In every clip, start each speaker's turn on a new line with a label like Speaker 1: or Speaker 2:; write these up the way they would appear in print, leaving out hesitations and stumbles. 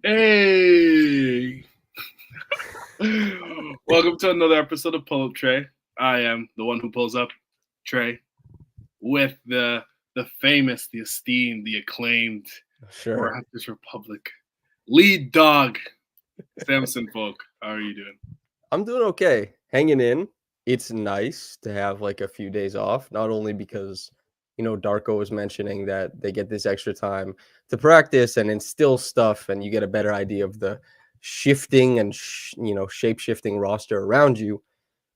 Speaker 1: Hey! Welcome to another episode of Pull Up Trey. I am the one who pulls up, Trey, with the famous, the esteemed, the acclaimed Raptors Republic lead dog, Samson Folk. How are you doing?
Speaker 2: I'm doing okay. Hanging in. It's nice to have like a few days off, not only because, Darko was mentioning that they get this extra time to practice and instill stuff, and you get a better idea of the shifting and, shape shifting roster around you.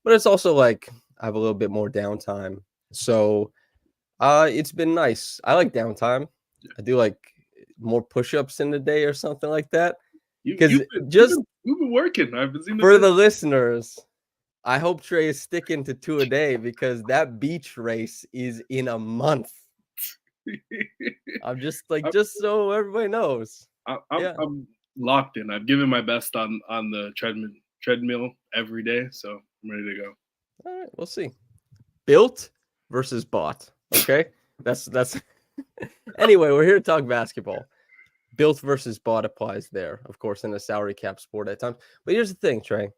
Speaker 2: But it's also like I have a little bit more downtime. So it's been nice. I like downtime. I do like more push ups in the day or something like that. Because
Speaker 1: you've been working. I've been seeing
Speaker 2: for the listeners, I hope Trey is sticking to 2 a day because that beach race is in a month. I'm just so everybody knows.
Speaker 1: I'm locked in. I've given my best on the treadmill every day, so I'm ready to go.
Speaker 2: All right, we'll see. Built versus bought. Okay, that's. Anyway, we're here to talk basketball. Built versus bought applies there, of course, in a salary cap sport at times. But here's the thing, Trey.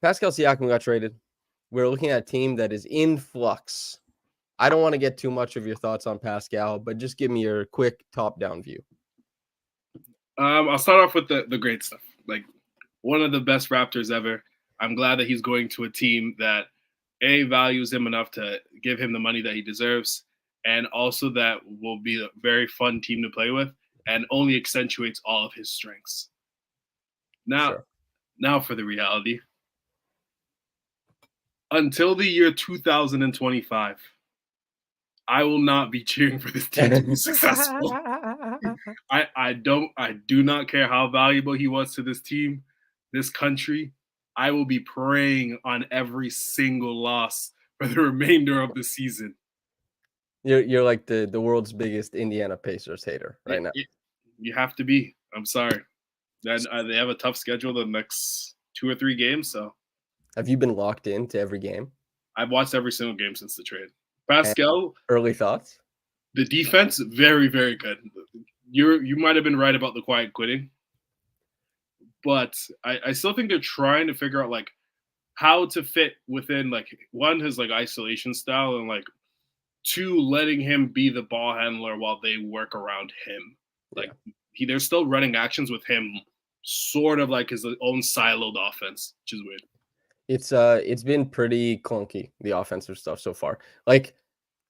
Speaker 2: Pascal Siakam got traded. We're looking at a team that is in flux. I don't want to get too much of your thoughts on Pascal, but just give me your quick top-down view.
Speaker 1: I'll start off with the great stuff. Like, one of the best Raptors ever. I'm glad that he's going to a team that, A, values him enough to give him the money that he deserves, and also that will be a very fun team to play with and only accentuates all of his strengths. Now for the reality. Until the year 2025, I will not be cheering for this team to be successful. I do not care how valuable he was to this team, this country. I will be preying on every single loss for the remainder of the season.
Speaker 2: You're like the world's biggest Indiana Pacers hater right now.
Speaker 1: You have to be. I'm sorry. Then they have a tough schedule the next 2 or 3 games. So,
Speaker 2: have you been locked into every game?
Speaker 1: I've watched every single game since the trade. Pascal,
Speaker 2: and early thoughts?
Speaker 1: The defense, very, very good. You might have been right about the quiet quitting, but I still think they're trying to figure out like how to fit within like one his like isolation style and like 2 letting him be the ball handler while they work around him. Like they're still running actions with him, sort of like his own siloed offense, which is weird.
Speaker 2: It's been pretty clunky, the offensive stuff so far. Like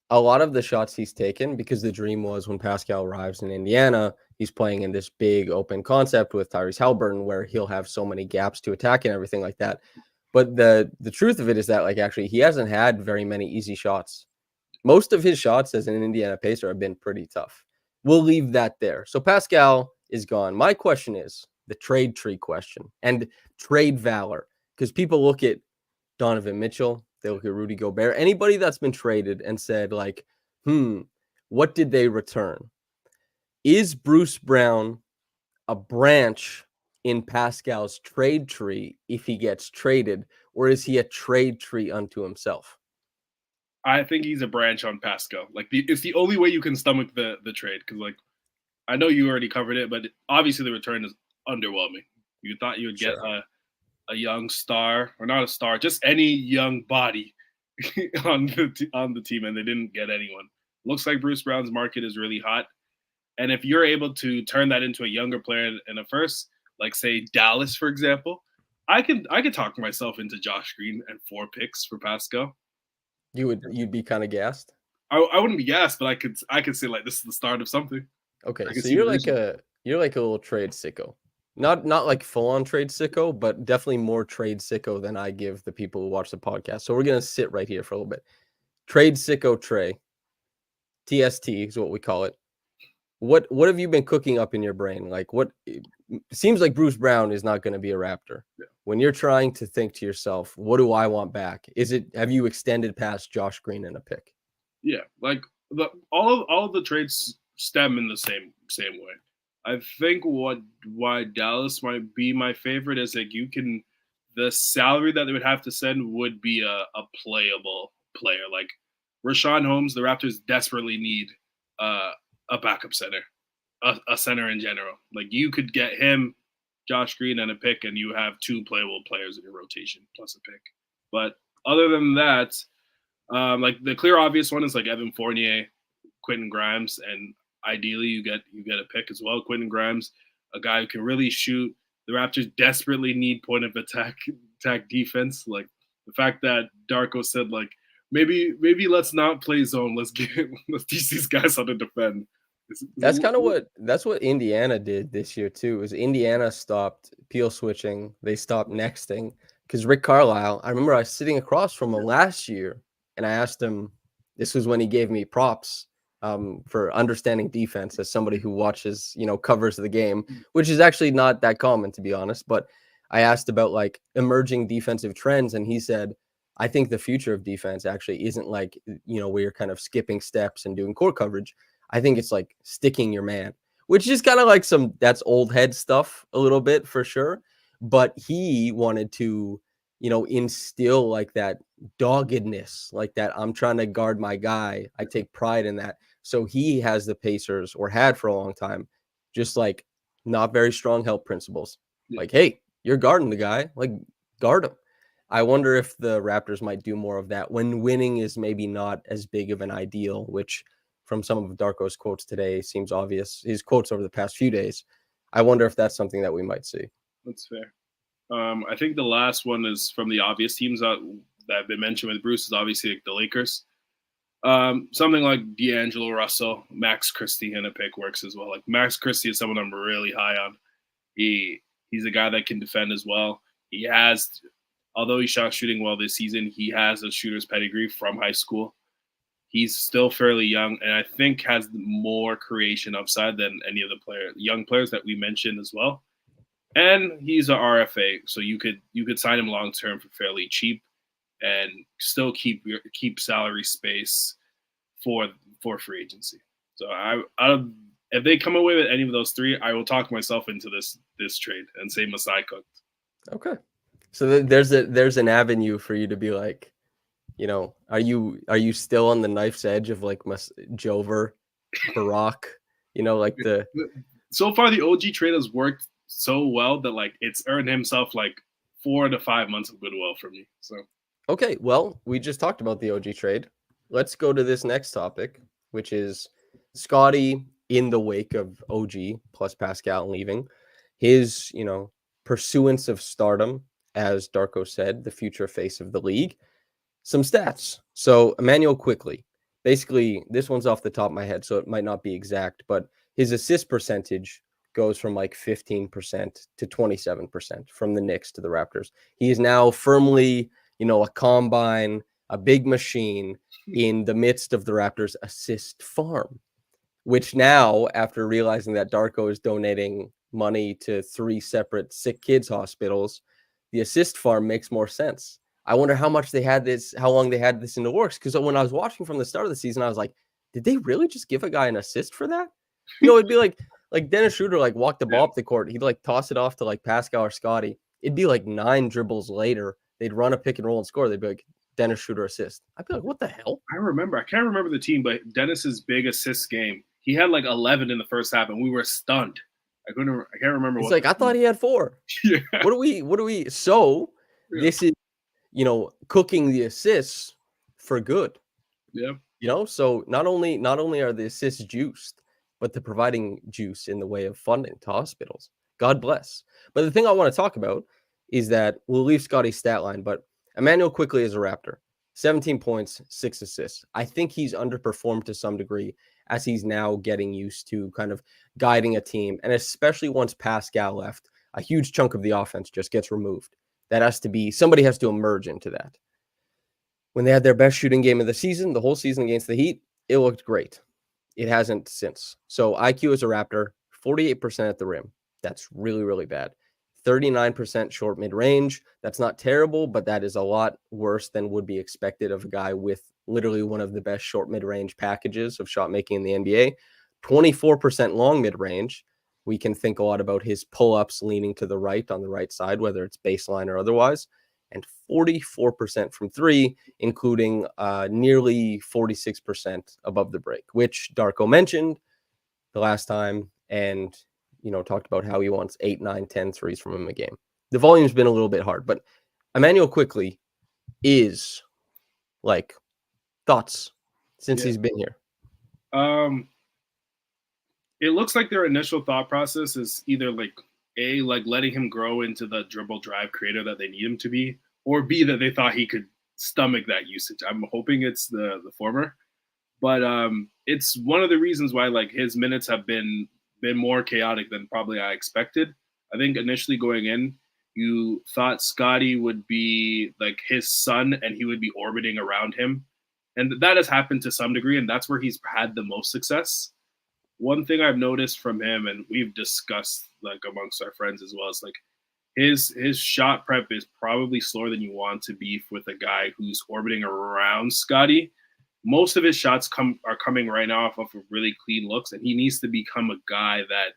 Speaker 2: a lot of the shots he's taken, because the dream was when Pascal arrives in Indiana, he's playing in this big open concept with Tyrese Haliburton where he'll have so many gaps to attack and everything like that. But the truth of it is that like actually he hasn't had very many easy shots. Most of his shots as an Indiana Pacer have been pretty tough. We'll leave that there. So Pascal is gone. My question is the trade tree question and trade valor, because people look at Donovan Mitchell, they look at Rudy Gobert, anybody that's been traded and said like, what did they return? Is Bruce Brown a branch in Pascal's trade tree if he gets traded, or is he a trade tree unto himself?
Speaker 1: I think he's a branch on Pascal. Like it's the only way you can stomach the trade, because like I know you already covered it, but obviously the return is underwhelming. You thought you would get a young star, or not a star, just any young body on the team, and they didn't get anyone. Looks like Bruce Brown's market is really hot, and if you're able to turn that into a younger player in a first, like say Dallas, for example, I could talk myself into Josh Green and 4 picks for Pascal.
Speaker 2: You'd be kind of gassed?
Speaker 1: I wouldn't be gassed, but I could say like this is the start of something.
Speaker 2: Okay, so you're like a little trade sicko. Not like full on trade sicko, but definitely more trade sicko than I give the people who watch the podcast. So we're gonna sit right here for a little bit. Trade sicko Trey. TST is what we call it. What have you been cooking up in your brain? Like what it seems like Bruce Brown is not going to be a Raptor.
Speaker 1: Yeah.
Speaker 2: When you're trying to think to yourself, what do I want back? Have you extended past Josh Green in a pick?
Speaker 1: Yeah, like all the trades stem in the same way. I think why Dallas might be my favorite is like the salary that they would have to send would be a playable player. Like Richaun Holmes, the Raptors desperately need a backup center. a center in general. Like you could get him, Josh Green, and a pick, and you have 2 playable players in your rotation plus a pick. But other than that, like the clear obvious one is like Evan Fournier, Quentin Grimes, and ideally you get a pick as well. Quentin Grimes, a guy who can really shoot. The Raptors desperately need point of attack defense. Like the fact that Darko said like maybe let's not play zone. Let's teach these guys how to defend.
Speaker 2: That's kind of what Indiana did this year too. Is Indiana stopped peel switching, they stopped nexting because Rick Carlisle. I remember I was sitting across from him last year, and I asked him. This was when he gave me props for understanding defense as somebody who watches, covers the game, which is actually not that common to be honest. But I asked about like emerging defensive trends, and he said, "I think the future of defense actually isn't like where you're kind of skipping steps and doing core coverage." I think it's like sticking your man, which is kind of like that's old head stuff a little bit for sure. But he wanted to, instill like that doggedness, like that I'm trying to guard my guy. I take pride in that. So he has the Pacers, or had for a long time, just like not very strong help principles. Like, hey, you're guarding the guy, like guard him. I wonder if the Raptors might do more of that when winning is maybe not as big of an ideal, which from some of Darko's quotes today seems obvious. His quotes over the past few days. I wonder if that's something that we might see.
Speaker 1: That's fair. I think the last one is from the obvious teams that have been mentioned with Bruce is obviously like the Lakers. Something like D'Angelo Russell, Max Christie in a pick works as well. Like Max Christie is someone I'm really high on. He's a guy that can defend as well. He has, although he's shot shooting well this season, he has a shooter's pedigree from high school. He's still fairly young, and I think has more creation upside than any of the young players that we mentioned as well. And he's an RFA, so you could sign him long term for fairly cheap, and still keep salary space for free agency. So if they come away with any of those 3, I will talk myself into this trade and say Masai cooked.
Speaker 2: Okay, so there's an avenue for you to be like, are you still on the knife's edge of like Jover, Barack, like the.
Speaker 1: So far the OG trade has worked so well that like it's earned himself like 4 to 5 months of goodwill for me. So
Speaker 2: okay, well, we just talked about the OG trade. Let's go to this next topic, which is Scottie in the wake of OG plus Pascal leaving. His, pursuance of stardom, as Darko said, the future face of the league. Some stats. So Emanuel Quickley, basically, this one's off the top of my head, so it might not be exact, but his assist percentage goes from like 15% to 27% from the Knicks to the Raptors. He is now firmly, a combine, a big machine in the midst of the Raptors' assist farm, which now, after realizing that Darko is donating money to 3 separate sick kids hospitals, the assist farm makes more sense. I wonder how long they had this in the works. Because when I was watching from the start of the season, I was like, did they really just give a guy an assist for that? It'd be like Dennis Schroeder like walked the ball up the court. He'd like toss it off to like Pascal or Scottie. It'd be like 9 dribbles later. They'd run a pick and roll and score. They'd be like, Dennis Schroeder assist. I'd be like, what the hell?
Speaker 1: I can't remember the team, but Dennis's big assist game, he had like 11 in the first half, and we were stunned. I can't remember.
Speaker 2: It's like I thought he had 4.
Speaker 1: Yeah.
Speaker 2: What do we? So this is cooking the assists for good.
Speaker 1: Yeah.
Speaker 2: So not only are the assists juiced, but they're providing juice in the way of funding to hospitals. God bless. But the thing I want to talk about is that we'll leave Scottie's stat line, but Emanuel Quickley is a Raptor. 17 points, 6 assists. I think he's underperformed to some degree as he's now getting used to kind of guiding a team. And especially once Pascal left, a huge chunk of the offense just gets removed. Somebody has to emerge into that. When they had their best shooting game of the season, the whole season against the Heat, it looked great. It hasn't since. So IQ as a Raptor, 48% at the rim. That's really, really bad. 39% short mid-range. That's not terrible, but that is a lot worse than would be expected of a guy with literally one of the best short mid-range packages of shot making in the NBA. 24% long mid-range. We can think a lot about his pull-ups leaning to the right on the right side, whether it's baseline or otherwise. And 44% from 3, including nearly 46% above the break, which Darko mentioned the last time. and, talked about how he wants 8, 9, 10 threes from him a game. The volume's been a little bit hard, but Emanuel Quickley is like thoughts since he's been here.
Speaker 1: It looks like their initial thought process is either like letting him grow into the dribble drive creator that they need him to be, or B, that they thought he could stomach that usage. I'm hoping it's the former, but it's one of the reasons why like his minutes have been more chaotic than probably I expected. I think initially going in, you thought Scottie would be like his son and he would be orbiting around him, and that has happened to some degree, and that's where he's had the most success. One thing I've noticed from him, and we've discussed like amongst our friends as well, is like his shot prep is probably slower than you want to be with a guy who's orbiting around Scottie. Most of his shots are coming right now off of really clean looks, and he needs to become a guy that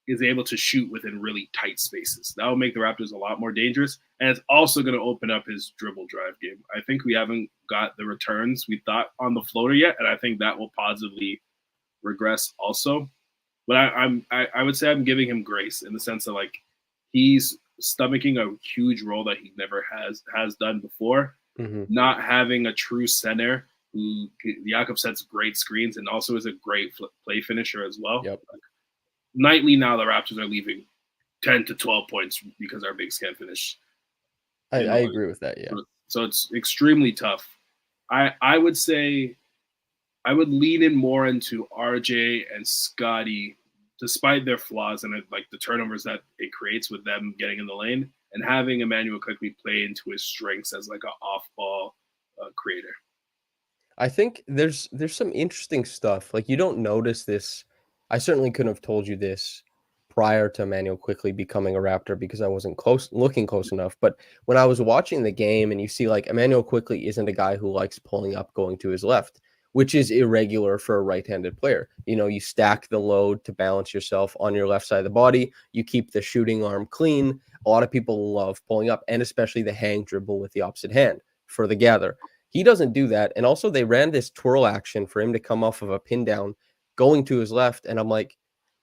Speaker 1: is able to shoot within really tight spaces. That will make the Raptors a lot more dangerous, and it's also going to open up his dribble drive game. I think we haven't got the returns we thought on the floater yet, and I think that will positively regress also. But I would say I'm giving him grace in the sense that like he's stomaching a huge role that he never has done before.
Speaker 2: Mm-hmm.
Speaker 1: Not having a true center who Jakob sets great screens and also is a great play finisher as well.
Speaker 2: Yep.
Speaker 1: Like, nightly now the Raptors are leaving 10 to 12 points because our bigs can't finish.
Speaker 2: I agree with that, yeah.
Speaker 1: So it's extremely tough. I would say I would lean in more into RJ and Scottie, despite their flaws and like the turnovers that it creates with them getting in the lane, and having Emanuel Quickley play into his strengths as like an off-ball creator.
Speaker 2: I think there's some interesting stuff. Like you don't notice this. I certainly couldn't have told you this prior to Emanuel Quickley becoming a Raptor because I wasn't looking close enough. But when I was watching the game and you see like Emanuel Quickley isn't a guy who likes pulling up, going to his left, which is irregular for a right-handed player. You stack the load to balance yourself on your left side of the body. You keep the shooting arm clean. A lot of people love pulling up, and especially the hang dribble with the opposite hand for the gather. He doesn't do that. And also they ran this twirl action for him to come off of a pin down going to his left. And I'm like,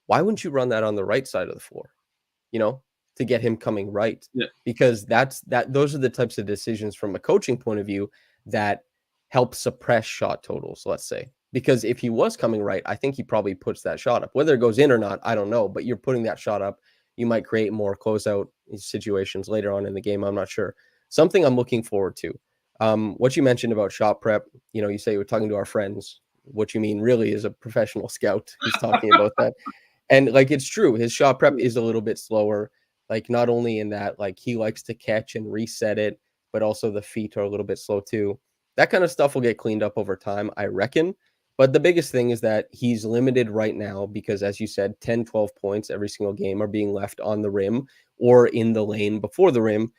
Speaker 2: why wouldn't you run that on the right side of the floor, to get him coming right?
Speaker 1: Yeah.
Speaker 2: Because those are the types of decisions from a coaching point of view that help suppress shot totals, let's say. Because if he was coming right, I think he probably puts that shot up. Whether it goes in or not, I don't know. But you're putting that shot up. You might create more closeout situations later on in the game. I'm not sure. Something I'm looking forward to. What you mentioned about shot prep, you say you were talking to our friends. What you mean really is a professional scout who's talking about that. And like, it's true. His shot prep is a little bit slower. Like not only in that, like he likes to catch and reset it, but also the feet are a little bit slow too. That kind of stuff will get cleaned up over time, I reckon. But the biggest thing is that he's limited right now because, as you said, 10, 12 points every single game are being left on the rim or in the lane before the rim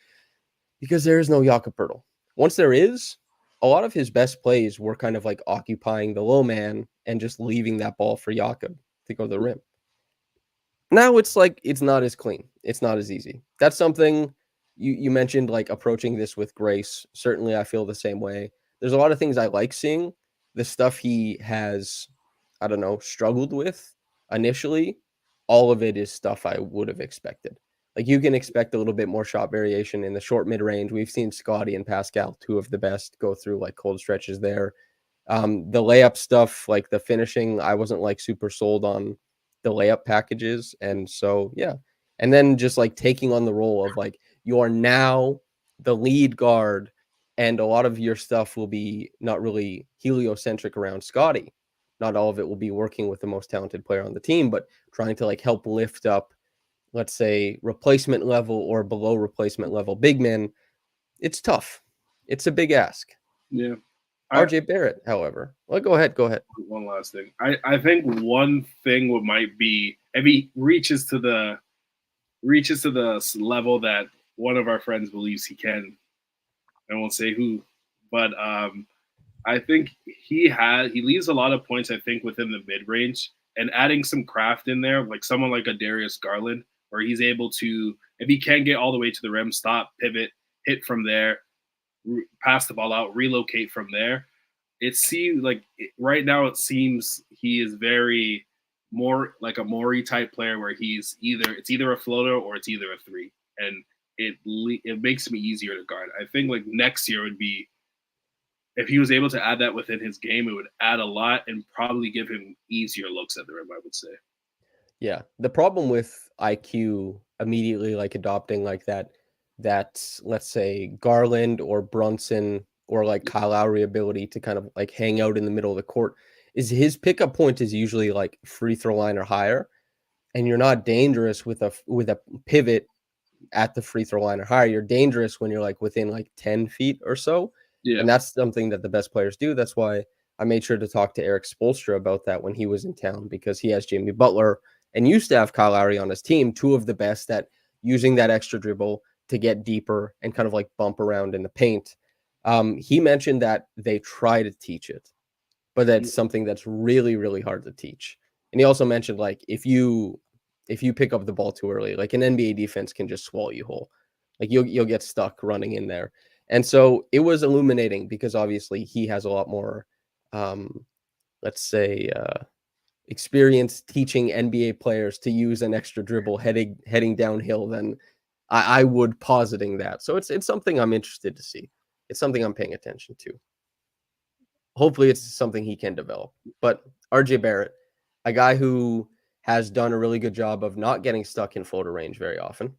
Speaker 2: because there is no Jakob Poeltl. Once there is, a lot of his best plays were kind of like occupying the low man and just leaving that ball for Jakob to go to the rim. Now it's like it's not as clean. It's not as easy. That's something you mentioned, like approaching this with grace. Certainly, I feel the same way. There's a lot of things I like seeing. The stuff he has, I don't know, struggled with initially, all of it is stuff I would have expected. Like you can expect a little bit more shot variation in the short mid-range. We've seen Scotty and Pascal, two of the best, go through like cold stretches there. The layup stuff, like the finishing, I wasn't like super sold on the layup packages. And so, yeah. And then just like taking on the role of like, you are now the lead guard, and a lot of your stuff will be not really heliocentric around Scotty. Not all of it will be working with the most talented player on the team, but trying to like help lift up, let's say, replacement level or below replacement level big men. It's tough. It's a big ask.
Speaker 1: Yeah.
Speaker 2: RJ Barrett, however. Well, go ahead.
Speaker 1: One last thing. I think one thing might be if he reaches to the level that one of our friends believes he can. I won't say who, but I think he leaves a lot of points, I think, within the mid range, and adding some craft in there, like someone like a Darius Garland, where he's able to, if he can get all the way to the rim, stop, pivot, hit from there, pass the ball out, relocate from there. It seems like right now it seems he is very more like a Maury type player where it's either a floater or it's either a three, and it makes me easier to guard. I think like next year would be, if he was able to add that within his game, it would add a lot and probably give him easier looks at the rim, I would say.
Speaker 2: Yeah. The problem with IQ immediately like adopting like that let's say Garland or Brunson or like Kyle Lowry ability to kind of like hang out in the middle of the court is his pickup point is usually like free throw line or higher, and you're not dangerous with a pivot at the free throw line or higher. You're dangerous when you're like within like 10 feet or so.
Speaker 1: Yeah.
Speaker 2: And that's something that the best players do. That's why I made sure to talk to Eric Spoelstra about that when he was in town, because he has Jimmy Butler and used to have Kyle Lowry on his team, two of the best at using that extra dribble to get deeper and kind of like bump around in the paint. He mentioned that they try to teach it, but that's something that's really, really hard to teach. And he also mentioned like if you pick up the ball too early, like an NBA defense can just swallow you whole. Like you'll get stuck running in there. And so it was illuminating because obviously he has a lot more, let's say, experience teaching NBA players to use an extra dribble heading downhill than I would, positing that. So it's something I'm interested to see. It's something I'm paying attention to. Hopefully it's something he can develop. But RJ Barrett, a guy who has done a really good job of not getting stuck in floater range very often,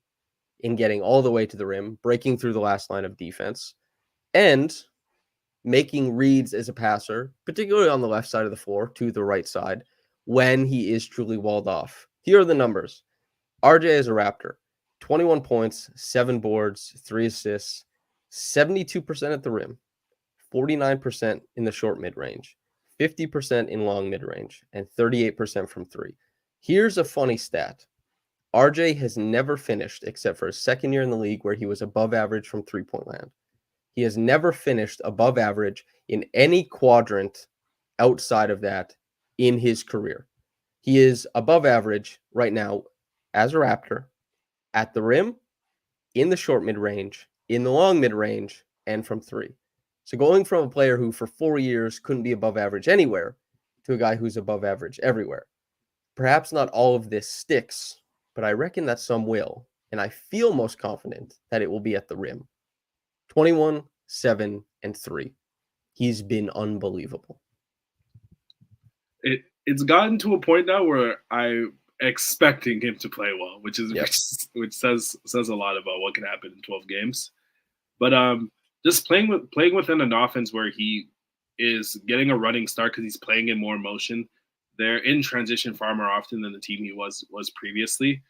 Speaker 2: in getting all the way to the rim, breaking through the last line of defense, and making reads as a passer, particularly on the left side of the floor to the right side, when he is truly walled off. Here are the numbers. RJ is a Raptor. 21 points, 7 boards, 3 assists, 72% at the rim, 49% in the short mid-range, 50% in long mid-range, and 38% from 3. Here's a funny stat. RJ has never finished, except for his second year in the league where he was above average from three-point land. He has never finished above average in any quadrant outside of that in his career. He is above average right now as a Raptor at the rim, in the short mid-range, in the long mid-range, and from 3. So going from a player who for 4 years couldn't be above average anywhere to a guy who's above average everywhere. Perhaps not all of this sticks, but I reckon that some will, and I feel most confident that it will be at the rim. 21, 7, and 3. He's been unbelievable.
Speaker 1: It's gotten to a point now where I'm expecting him to play well, which says a lot about what can happen in 12 games. But just playing within an offense where he is getting a running start because he's playing in more motion. They're in transition far more often than the team he was previously.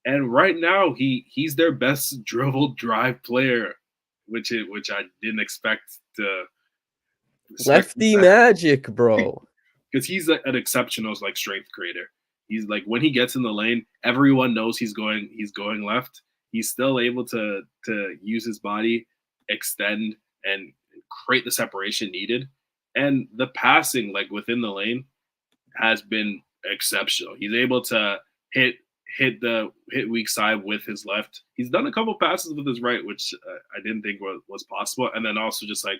Speaker 1: And right now he's their best dribble drive player, which I didn't expect to.
Speaker 2: Lefty magic, bro.
Speaker 1: Because he's an exceptional like strength creator. He's like when he gets in the lane, everyone knows he's going left. He's still able to use his body, extend, and create the separation needed. And the passing like within the lane has been exceptional. He's able to hit weak side with his left. He's done a couple passes with his right, which I didn't think was possible. And then also just like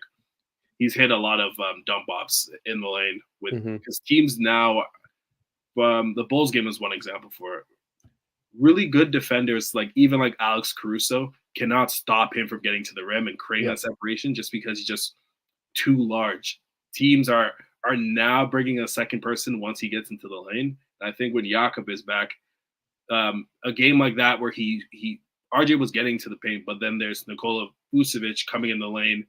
Speaker 1: he's hit a lot of dump offs in the lane with his teams now. The Bulls game is one example for it. Really good defenders, like even like Alex Caruso, cannot stop him from getting to the rim and creating that separation just because he's just too large. Teams are now bringing a second person once he gets into the lane. And I think when Jakob is back, a game like that where RJ was getting to the paint, but then there's Nikola Vucevic coming in the lane,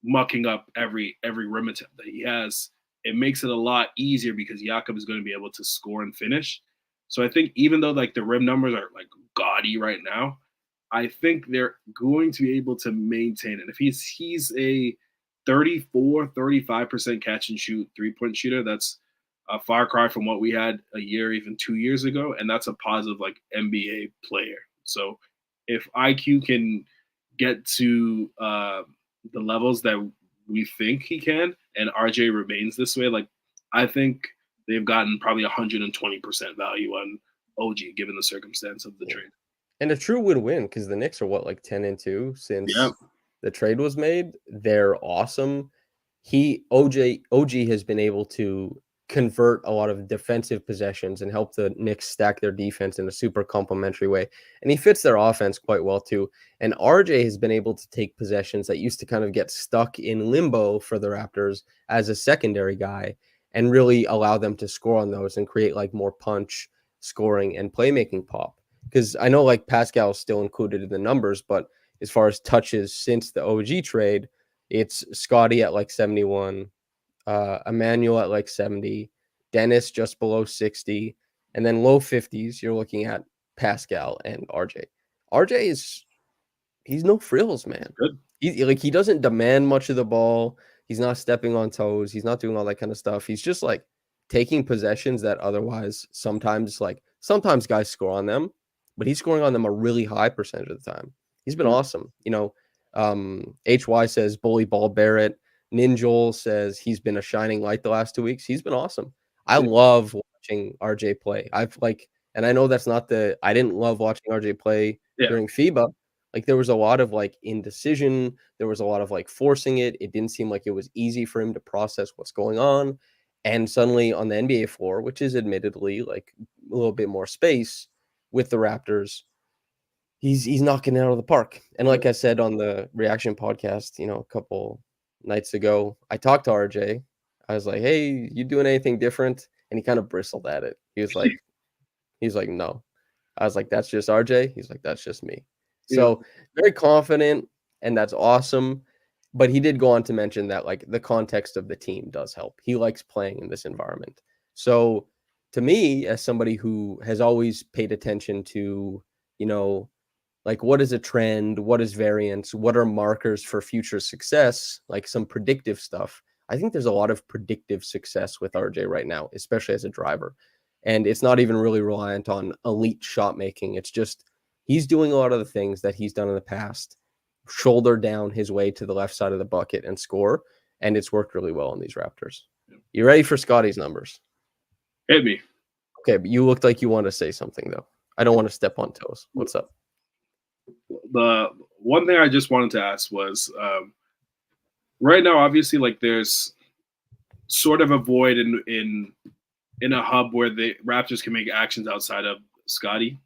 Speaker 1: mucking up every rim attempt that he has. It makes it a lot easier because Jakob is going to be able to score and finish. So I think even though like the rim numbers are like gaudy right now, I think they're going to be able to maintain it. If he's a 34-35% catch and shoot 3-point shooter, that's a far cry from what we had a year, even 2 years ago, and that's a positive like NBA player. So if IQ can get to the levels that we think he can, and RJ remains this way, like I think they've gotten probably 120% value on OG given the circumstance of the trade.
Speaker 2: And a true win-win because the Knicks are what, like 10-2 since the trade was made. They're awesome. OG has been able to convert a lot of defensive possessions and help the Knicks stack their defense in a super complementary way. And he fits their offense quite well too. And RJ has been able to take possessions that used to kind of get stuck in limbo for the Raptors as a secondary guy and really allow them to score on those and create like more punch, scoring, and playmaking pop. Because I know like Pascal is still included in the numbers, but as far as touches since the OG trade, it's Scotty at like 71, Emanuel at like 70, Dennis just below 60, and then low 50s, you're looking at Pascal and RJ. RJ he's no frills, man.
Speaker 1: Good.
Speaker 2: He doesn't demand much of the ball. He's not stepping on toes. He's not doing all that kind of stuff. He's just like taking possessions that otherwise sometimes guys score on them, but he's scoring on them a really high percentage of the time. He's been awesome. HY says bully ball Barrett. Ninjol says he's been a shining light the last 2 weeks. He's been awesome. I love watching RJ play. And I know that's not I didn't love watching RJ play during FIBA. Like there was a lot of like indecision. There was a lot of like forcing it. It didn't seem like it was easy for him to process what's going on. And suddenly on the NBA floor, which is admittedly like a little bit more space with the Raptors, he's knocking it out of the park. And like I said on the reaction podcast, a couple nights ago, I talked to RJ. I was like, hey, you doing anything different? And he kind of bristled at it. He was like, no. I was like, that's just RJ. He's like, that's just me. So very confident, and that's awesome. But he did go on to mention that like the context of the team does help. He likes playing in this environment. So to me, as somebody who has always paid attention to, like what is a trend, what is variance, what are markers for future success, like some predictive stuff. I think there's a lot of predictive success with RJ right now, especially as a driver. And it's not even really reliant on elite shot making. It's just he's doing a lot of the things that he's done in the past, shoulder down his way to the left side of the bucket and score. And it's worked really well in these Raptors. You ready for Scotty's numbers?
Speaker 1: Hit me.
Speaker 2: Okay, but you looked like you want to say something, though. I don't want to step on toes. What's up?
Speaker 1: The one thing I just wanted to ask was right now, obviously, like there's sort of a void in a hub where the Raptors can make actions outside of Scottie.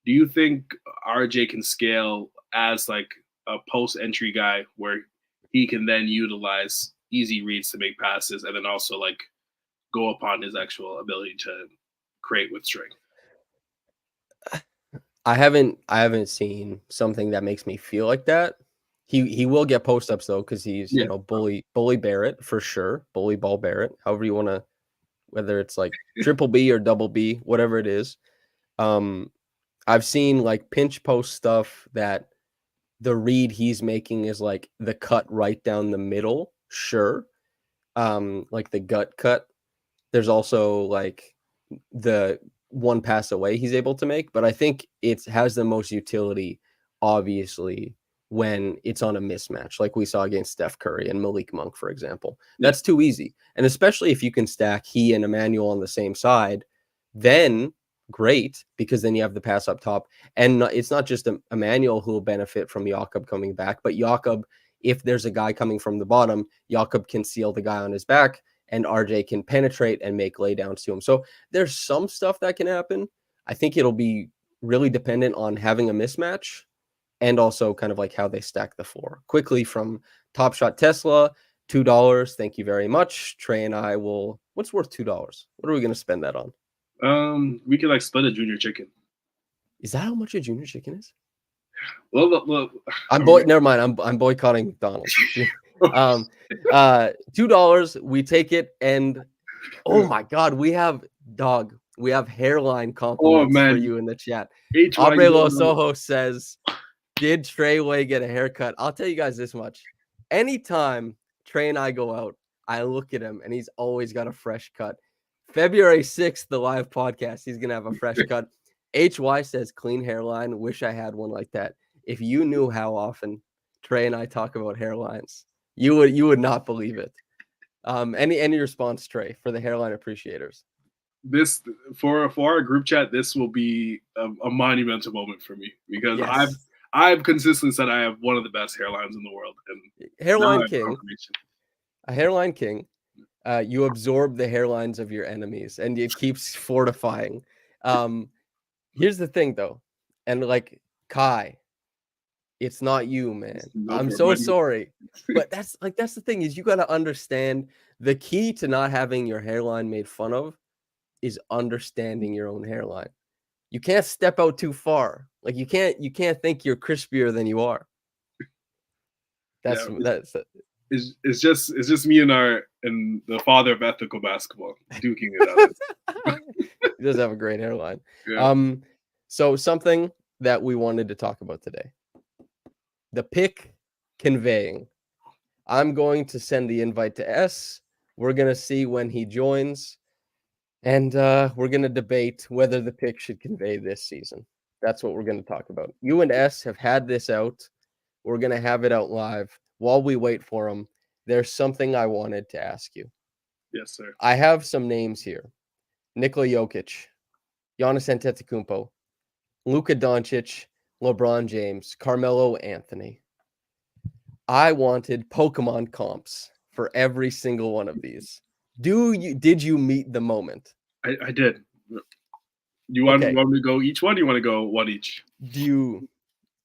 Speaker 1: Do you think RJ can scale as like a post-entry guy where he can then utilize easy reads to make passes and then also like go upon his actual ability to create with strength?
Speaker 2: I haven't seen something that makes me feel like that. He will get post ups though, because he's bully Barrett for sure. Bully ball Barrett, however you want to, whether it's like triple B or double B, whatever it is. I've seen like pinch post stuff that the read he's making is like the cut right down the middle. Sure. Like the gut cut. There's also like the one pass away he's able to make, but I think it has the most utility, obviously, when it's on a mismatch, like we saw against Steph Curry and Malik Monk, for example. That's too easy. And especially if you can stack he and Emanuel on the same side, then great, because then you have the pass up top. And it's not just Emanuel who will benefit from Jakob coming back, but Jakob, if there's a guy coming from the bottom, Jakob can seal the guy on his back, and RJ can penetrate and make laydowns to him. So there's some stuff that can happen. I think it'll be really dependent on having a mismatch and also kind of like how they stack the floor. Quickly from Top Shot Tesla, $2. Thank you very much. Trey and I will. What's worth $2? What are we going to spend that on?
Speaker 1: We could like split a junior chicken.
Speaker 2: Is that how much a junior chicken is?
Speaker 1: Well,
Speaker 2: never mind. I'm boycotting McDonald's. $2. We take it, and oh my god, we have Hairline compliments for you in the chat. Abrelo Soho says, did Trey Way get a haircut? I'll tell you guys this much. Anytime Trey and I go out, I look at him and he's always got a fresh cut. February 6th, the live podcast, he's gonna have a fresh cut. HY says, clean hairline. Wish I had one like that. If you knew how often Trey and I talk about hairlines, you would not believe it. Any response, Trey, for the hairline appreciators?
Speaker 1: This for our group chat, this will be a monumental moment for me, because I've consistently said I have one of the best hairlines in the world. And
Speaker 2: hairline king. A hairline king. You absorb the hairlines of your enemies, and it keeps fortifying. Here's the thing, though, and like Kai, it's not you, man. I'm so sorry, but that's the thing is you got to understand the key to not having your hairline made fun of is understanding your own hairline. You can't step out too far. Like you can't think you're crispier than you are.
Speaker 1: It's just me and the father of ethical basketball duking it out.
Speaker 2: He does have a great hairline.
Speaker 1: Yeah.
Speaker 2: So something that we wanted to talk about today. The pick conveying. I'm going to send the invite to S. We're going to see when he joins. And we're going to debate whether the pick should convey this season. That's what we're going to talk about. You and S have had this out. We're going to have it out live. While we wait for him, there's something I wanted to ask you.
Speaker 1: Yes, sir.
Speaker 2: I have some names here. Nikola Jokic, Giannis Antetokounmpo, Luka Doncic, LeBron James, Carmelo Anthony. I wanted Pokémon comps for every single one of these. Did you meet the moment?
Speaker 1: I did. You want me to go each one? Or you want to go one each?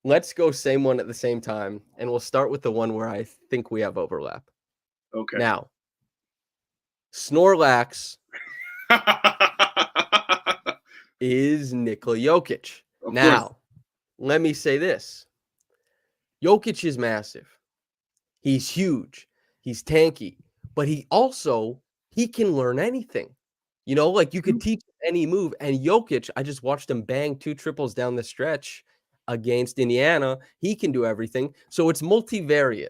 Speaker 2: Let's go same one at the same time, and we'll start with the one where I think we have overlap.
Speaker 1: Okay.
Speaker 2: Now, Snorlax is Nikola Jokic. Now, let me say this. Jokic is massive. He's huge. He's tanky. But he can learn anything. You know, like you could teach any move. And Jokic, I just watched him bang 2 triples down the stretch against Indiana. He can do everything. So it's multivariate.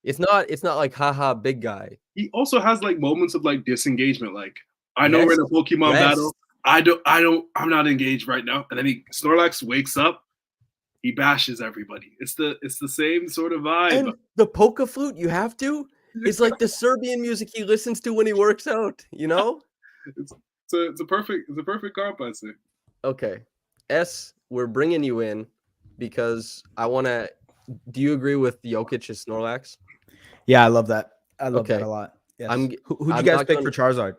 Speaker 2: It's not like haha big guy.
Speaker 1: He also has like moments of like disengagement. Like I know we're in a Pokemon battle. I'm not engaged right now. And then Snorlax wakes up. He bashes everybody. It's the same sort of vibe.
Speaker 2: And the Poke Flute, you have to. It's like the Serbian music he listens to when he works out. You know.
Speaker 1: It's a perfect comp, I say.
Speaker 2: Okay, S, we're bringing you in because I want to. Do you agree with Jokic's Snorlax?
Speaker 3: Yeah, I love that. I love that a lot. Yes. Who'd you guys pick for Charizard?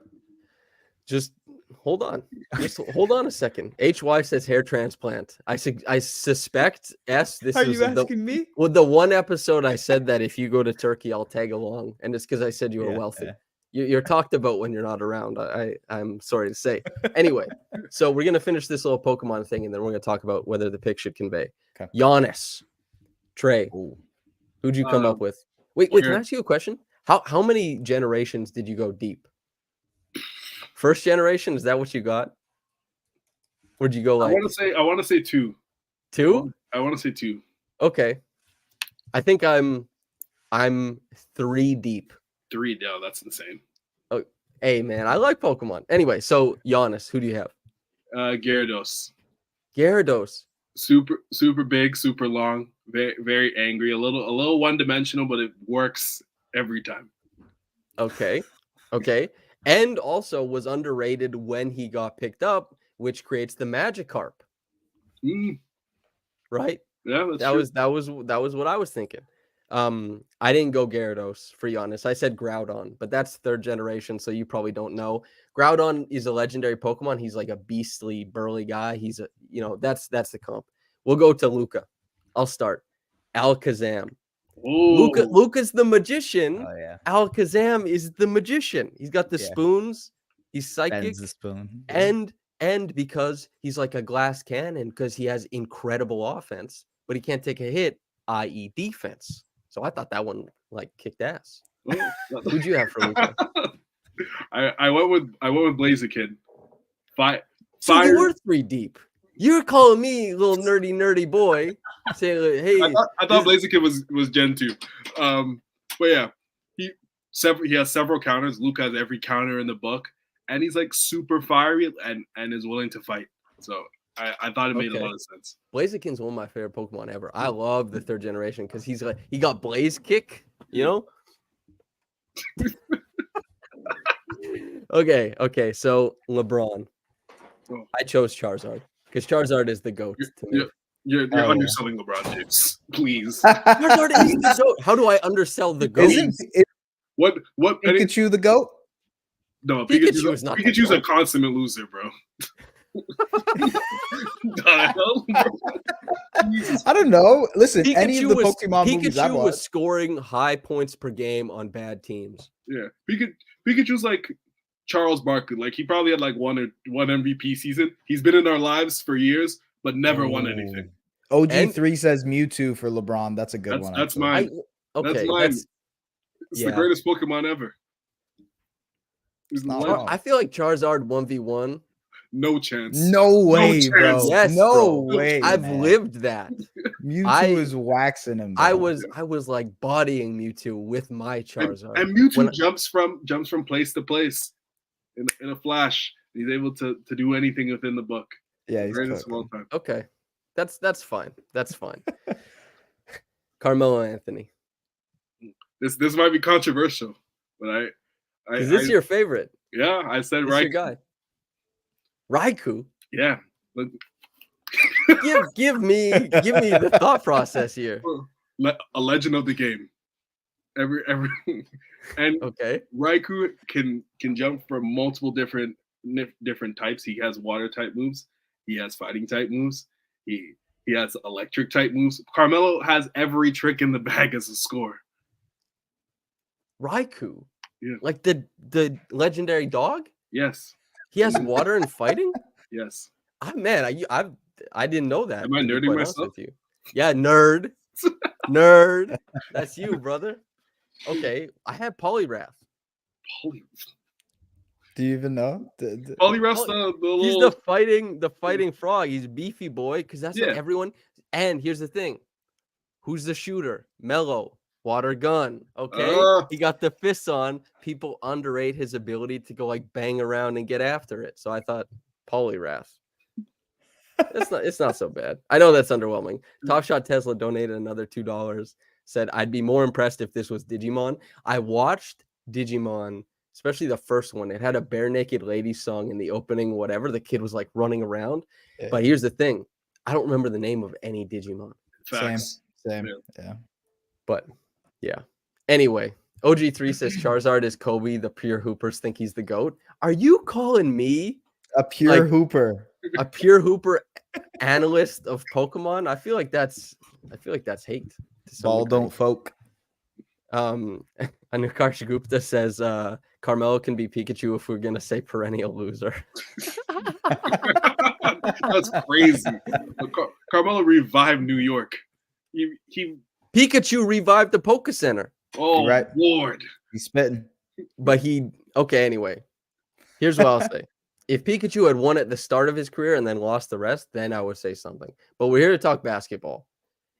Speaker 2: Just hold on. Just hold on a second. HY says hair transplant. I suspect S. This
Speaker 3: Are
Speaker 2: is
Speaker 3: you asking me?
Speaker 2: Well, the one episode I said that if you go to Turkey, I'll tag along, and it's because I said you were wealthy.
Speaker 3: Yeah.
Speaker 2: You're talked about when you're not around. I'm sorry to say. Anyway, so we're gonna finish this little Pokemon thing, and then we're gonna talk about whether the pick should convey.
Speaker 3: Okay.
Speaker 2: Giannis, Trey, who'd you come up with? Wait, can I ask you a question? How many generations did you go deep? First generation, is that what you got? Where'd you go like?
Speaker 1: I want to say 2.
Speaker 2: 2?
Speaker 1: I want to say 2.
Speaker 2: Okay. I think I'm 3 deep.
Speaker 1: 3, no, that's insane.
Speaker 2: Oh, hey man, I like Pokemon. Anyway, so Giannis, who do you have?
Speaker 1: Gyarados.
Speaker 2: Gyarados.
Speaker 1: Super big, super long, very very angry, a little one-dimensional, but it works every time.
Speaker 2: Okay. And also was underrated when he got picked up, which creates the Magikarp. Right?
Speaker 1: Yeah,
Speaker 2: that was what I was thinking. I didn't go Gyarados for Giannis. I said Groudon, but that's 3rd generation, so you probably don't know. Groudon is a legendary Pokemon. He's like a beastly, burly guy. He's that's the comp. We'll go to Luka. I'll start. Alakazam. Luka's the magician.
Speaker 3: Oh yeah.
Speaker 2: Alakazam is the magician. He's got the spoons. He's psychic.
Speaker 3: Bends the spoon.
Speaker 2: And because he's like a glass cannon, because he has incredible offense, but he can't take a hit, i.e. defense. So I thought that one like kicked ass. Who'd you have for Luka?
Speaker 1: I went with Blaziken.
Speaker 2: So you were 3 deep. You're calling me little nerdy boy, saying, "Hey."
Speaker 1: I thought Blaziken was Gen 2. But yeah, he has several counters. Luka has every counter in the book, and he's like super fiery and is willing to fight. So I thought it made a lot of sense.
Speaker 2: Blaziken's one of my favorite Pokemon ever. I love the 3rd generation because he got Blaze Kick, you know? Okay. So LeBron. I chose Charizard because Charizard is the GOAT to me.
Speaker 1: You're underselling LeBron James, please.
Speaker 2: Charizard is the GOAT. How do I undersell the GOAT?
Speaker 1: What
Speaker 3: Pikachu the GOAT?
Speaker 1: No, Pikachu's a consummate loser, bro.
Speaker 3: I don't know. Listen, any of the Pokemon movies I
Speaker 2: Pikachu was scoring high points per game on bad teams.
Speaker 1: Yeah, Pikachu's like Charles Barkley. Like he probably had like one MVP season. He's been in our lives for years, but never won anything.
Speaker 3: OG3 says Mewtwo for LeBron. That's a good one.
Speaker 1: That's mine.
Speaker 2: Okay,
Speaker 1: that's mine. It's the greatest Pokemon ever.
Speaker 2: I feel like Charizard 1v1.
Speaker 1: No chance.
Speaker 3: No way, bro.
Speaker 2: Yes,
Speaker 3: no way.
Speaker 2: I've lived that.
Speaker 3: Mewtwo is waxing him. Bro.
Speaker 2: I was like bodying Mewtwo with my Charizard.
Speaker 1: And Mewtwo jumps from place to place in a flash. He's able to do anything within the book.
Speaker 3: Yeah, he's
Speaker 1: greatest of all time.
Speaker 2: Okay, that's fine. That's fine. Carmelo Anthony.
Speaker 1: This might be controversial, but
Speaker 2: is this your favorite?
Speaker 1: Yeah, I said Raikou.
Speaker 2: Your guy. Raikou.
Speaker 1: Yeah.
Speaker 2: give me the thought process here.
Speaker 1: A legend of the game. Every and
Speaker 2: okay.
Speaker 1: Raikou can jump from multiple different types. He has water type moves. He has fighting type moves. He has electric type moves. Carmelo has every trick in the bag as a scorer.
Speaker 2: Raikou.
Speaker 1: Yeah.
Speaker 2: Like the legendary dog?
Speaker 1: Yes.
Speaker 2: He has water and fighting?
Speaker 1: Yes.
Speaker 2: I didn't know that.
Speaker 1: Am I nerding myself?
Speaker 2: With you? Yeah, nerd. Nerd. That's you, brother. Okay. I had Poliwrath.
Speaker 3: Do you even know?
Speaker 1: Poliwrath's the little...
Speaker 2: He's the fighting frog. He's a beefy boy because that's what everyone. And here's the thing. Who's the shooter? Mello. Water gun. Okay. He got the fists on. People underrate his ability to go like bang around and get after it. So I thought Poliwrath. It's not so bad. I know that's underwhelming. Top Shot Tesla donated another $2. Said I'd be more impressed if this was Digimon. I watched Digimon, especially the first one. It had a bare naked lady song in the opening, whatever. The kid was like running around. Yeah. But here's the thing. I don't remember the name of any Digimon.
Speaker 3: Same. Yeah.
Speaker 2: But yeah. Anyway, OG3 says Charizard is Kobe. The pure hoopers think he's the GOAT. Are you calling me
Speaker 3: a pure hooper?
Speaker 2: A pure hooper analyst of Pokemon? I feel like that's hate.
Speaker 3: Ball don't folk.
Speaker 2: Anukarsh Gupta says Carmelo can be Pikachu if we're gonna say perennial loser.
Speaker 1: That's crazy. Carmelo revived New York. He
Speaker 2: Pikachu revived the Poké Center.
Speaker 1: Oh, right. Lord.
Speaker 3: He's spitting.
Speaker 2: But anyway. Here's what I'll say. If Pikachu had won at the start of his career and then lost the rest, then I would say something. But we're here to talk basketball.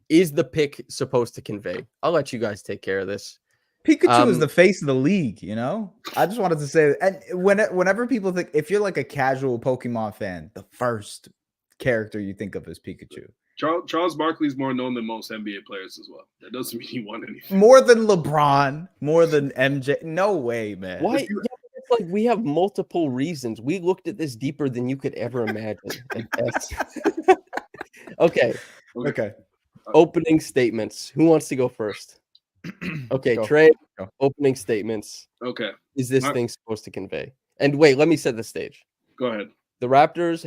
Speaker 2: Is the pick supposed to convey? I'll let you guys take care of this.
Speaker 3: Pikachu is the face of the league, you know? I just wanted to say, and whenever people think, if you're like a casual Pokemon fan, the first character you think of is Pikachu.
Speaker 1: Charles Barkley's more known than most NBA players as well. That doesn't mean he won anything.
Speaker 3: More than LeBron, more than MJ. No way, man.
Speaker 2: Why? It's like we have multiple reasons. We looked at this deeper than you could ever imagine. Okay. Opening statements. Who wants to go first? Okay, go. Trey. Go. Opening statements.
Speaker 1: Okay.
Speaker 2: Is this thing supposed to convey? And wait, let me set the stage.
Speaker 1: Go ahead.
Speaker 2: The Raptors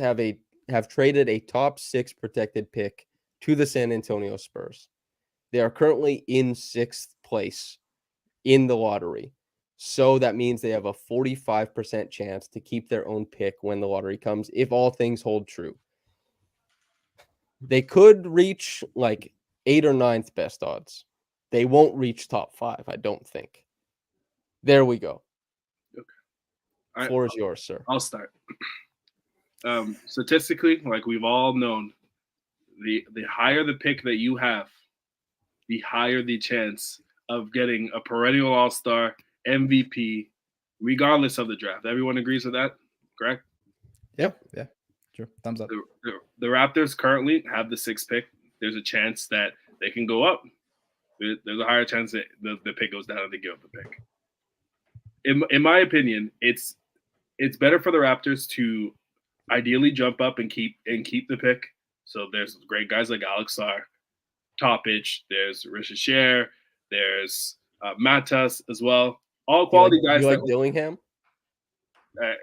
Speaker 2: have traded a top 6 protected pick to the San Antonio Spurs. They are currently in 6th place in the lottery. So that means they have a 45% chance to keep their own pick when the lottery comes, if all things hold true. They could reach like 8th or 9th best odds. They won't reach top 5, I don't think. There we go. Okay. Floor is yours, sir.
Speaker 1: I'll start. Statistically, like we've all known, the higher the pick that you have, the higher the chance of getting a perennial all-star, MVP, regardless of the draft. Everyone agrees with that, correct?
Speaker 3: Yep. Yeah. Sure. Thumbs up.
Speaker 1: The Raptors currently have the 6th pick. There's a chance that they can go up. There's a higher chance that the pick goes down and they give up the pick. In my opinion, it's better for the Raptors to ideally jump up and keep the pick. So there's great guys like Alex Sarr, Topic, there's Richard Scher, there's Matas as well. all quality guys.
Speaker 2: You like Dillingham?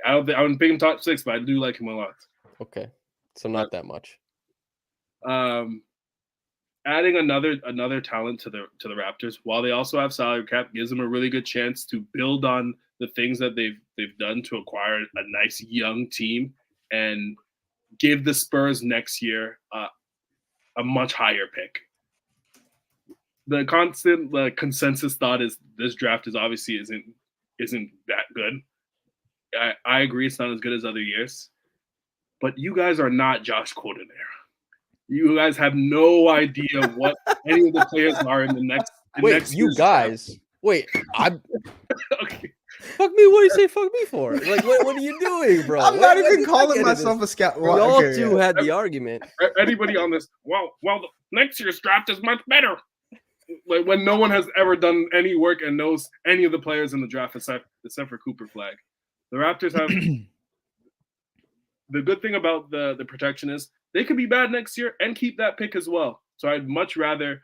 Speaker 1: I wouldn't pick him top 6, but I do like him a lot.
Speaker 2: Okay, so not that much.
Speaker 1: Adding another talent to the Raptors, while they also have salary cap, gives them a really good chance to build on the things that they've done to acquire a nice young team and give the Spurs next year a much higher pick. The consensus thought is this draft is obviously isn't that good. I agree it's not as good as other years, but you guys are not Josh Gordon era. You guys have no idea what any of the players are in the next.
Speaker 2: Wait, I'm
Speaker 1: okay.
Speaker 2: Fuck me. What do you say fuck me for? Like, what are you doing, bro?
Speaker 3: I'm not even calling myself a scout.
Speaker 2: We all had the argument.
Speaker 1: Anybody on this? Well, next year's draft is much better. Like when no one has ever done any work and knows any of the players in the draft except for Cooper Flag. The Raptors have the good thing about the protection is they could be bad next year and keep that pick as well. So I'd much rather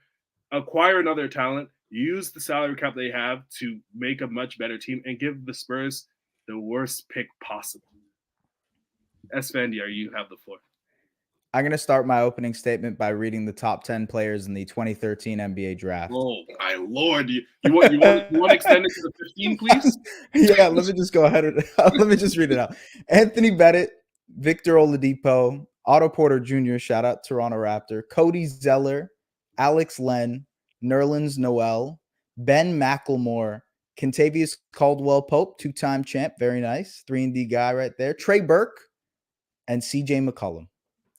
Speaker 1: acquire another talent, use the salary cap they have to make a much better team, and give the Spurs the worst pick possible. Esfandiar, you have the floor.
Speaker 3: I'm going to start my opening statement by reading the top 10 players in the 2013 NBA draft.
Speaker 1: Oh, my Lord. You want to extend it to the 15, please?
Speaker 3: Yeah, let me just go ahead. Let me just read it out. Anthony Bennett, Victor Oladipo, Otto Porter Jr., shout out Toronto Raptor, Cody Zeller, Alex Len, Nerlens Noel, Ben McLemore, Kentavious Caldwell-Pope, two-time champ, very nice, 3-and-D guy right there, Trey Burke, and CJ McCollum.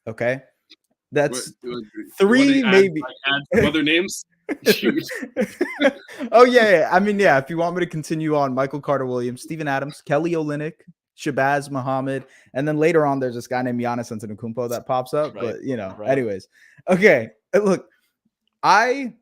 Speaker 3: Okay, that's three, maybe.
Speaker 1: Add other names.
Speaker 3: Oh yeah. I mean, yeah. If you want me to continue on, Michael Carter Williams, Steven Adams, Kelly Olynyk, Shabazz Muhammad, and then later on, there's this guy named Giannis Antetokounmpo that pops up. Right. But anyways, okay. Look, I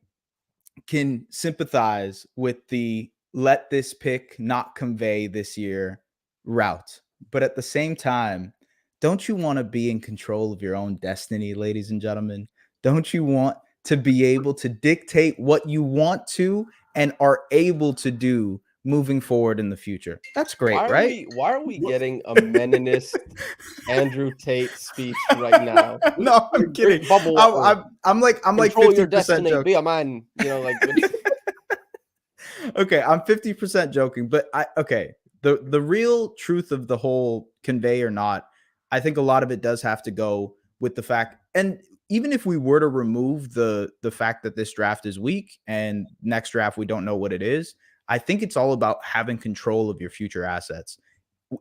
Speaker 3: can sympathize with the let this pick not convey this year route, but at the same time, don't you want to be in control of your own destiny, ladies and gentlemen? Don't you want to be able to dictate what you want to and are able to do moving forward in the future? That's great, right?
Speaker 2: Why are we getting a Meninist Andrew Tate speech right now?
Speaker 3: No, I'm kidding. I'm like 50% joking.
Speaker 2: Be a man,
Speaker 3: Okay, I'm 50% joking, but the real truth of the whole convey or not, I think a lot of it does have to go with the fact, and even if we were to remove the fact that this draft is weak and next draft we don't know what it is, I think it's all about having control of your future assets.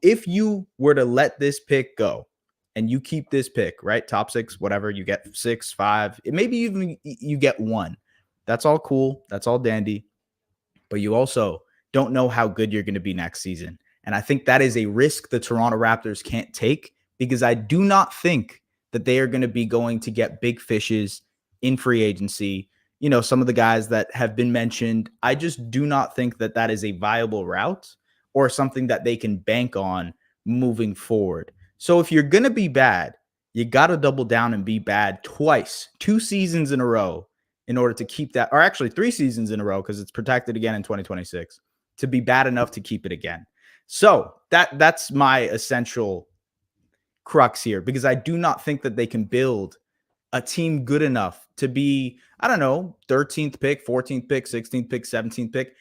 Speaker 3: If you were to let this pick go and you keep this pick, right? Top 6, whatever, you get 6, 5, maybe even you get 1. That's all cool. That's all dandy. But you also don't know how good you're going to be next season. And I think that is a risk the Toronto Raptors can't take, because I do not think that they are going to be going to get big fishes in free agency. Some of the guys that have been mentioned, I just do not think that that is a viable route or something that they can bank on moving forward. So if you're going to be bad, you got to double down and be bad twice, 2 seasons in a row in order to keep that, or actually 3 seasons in a row, because it's protected again in 2026, to be bad enough to keep it again. So that's my essential crux here, because I do not think that they can build a team good enough to be, 13th pick, 14th pick, 16th pick, 17th pick.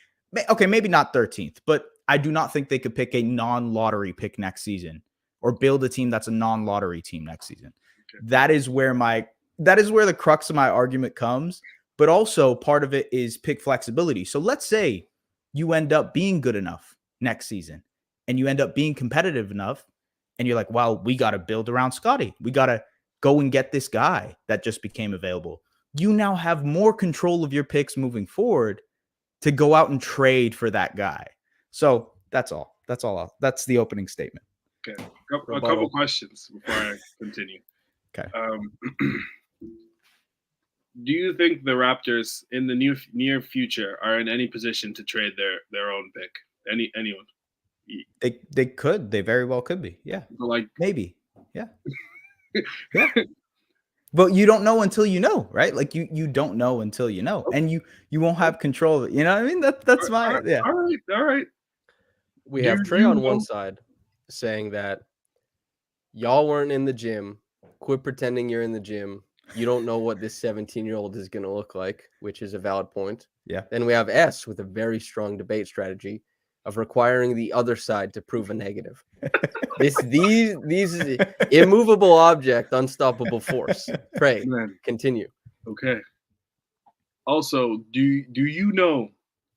Speaker 3: Okay, maybe not 13th, but I do not think they could pick a non-lottery pick next season or build a team that's a non-lottery team next season. Okay. That is where the crux of my argument comes, but also part of it is pick flexibility. So let's say you end up being good enough next season and you end up being competitive enough, and you're like, well, we got to build around Scottie. We got to go and get this guy that just became available. You now have more control of your picks moving forward to go out and trade for that guy. So that's all. That's the opening statement.
Speaker 1: Okay. A couple questions before I continue.
Speaker 3: Okay.
Speaker 1: Do you think the Raptors in the near future are in any position to trade their own pick? Anyone?
Speaker 3: They could. They very well could be. Yeah. Maybe. Yeah. Yeah. But you don't know until you know, right? Like you don't know until you know, and you won't have control of it. You know what I mean? That's my. Yeah.
Speaker 1: All right.
Speaker 2: We have Trey on one side saying that y'all weren't in the gym. Quit pretending you're in the gym. You don't know what this 17-year-old is going to look like, which is a valid point.
Speaker 3: Yeah.
Speaker 2: Then we have S with a very strong debate strategy of requiring the other side to prove a negative. These immovable object, unstoppable force. Trey, continue.
Speaker 1: Okay. Also, do you know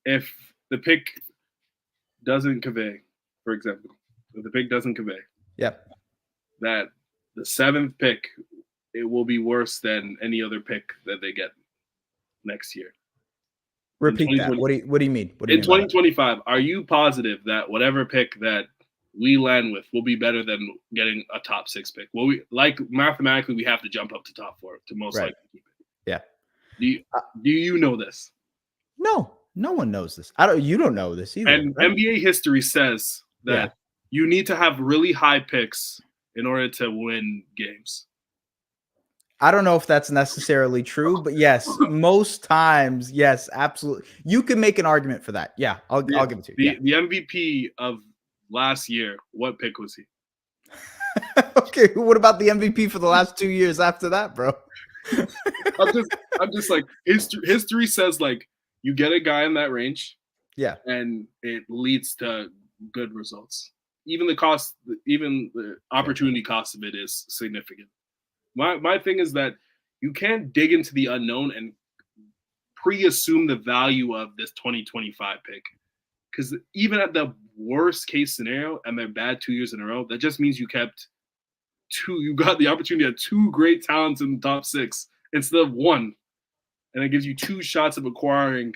Speaker 1: if the pick doesn't convey, for example, if the pick doesn't convey, that the 7th pick, it will be worse than any other pick that they get next year.
Speaker 3: Repeat that. What do you mean?
Speaker 1: In 2025, are you positive that whatever pick that we land with will be better than getting a top 6 pick? Well, mathematically we have to jump up to top 4 to most likely keep it.
Speaker 3: Yeah.
Speaker 1: Do you know this?
Speaker 3: No one knows this. You don't know this either.
Speaker 1: And right? NBA history says that you need to have really high picks in order to win games.
Speaker 3: I don't know if that's necessarily true, but yes, most times, yes, absolutely. You can make an argument for that. Yeah, I'll give it to you.
Speaker 1: The MVP of last year, what pick was he?
Speaker 3: Okay, what about the MVP for the last 2 years after that, bro?
Speaker 1: I'm just like, history says like you get a guy in that range, and it leads to good results. Even the opportunity cost of it is significant. My thing is that you can't dig into the unknown and pre-assume the value of this 2025 pick. Because even at the worst case scenario and they're bad 2 years in a row, that just means you got the opportunity of 2 great talents in the top 6 instead of 1. And it gives you 2 shots of acquiring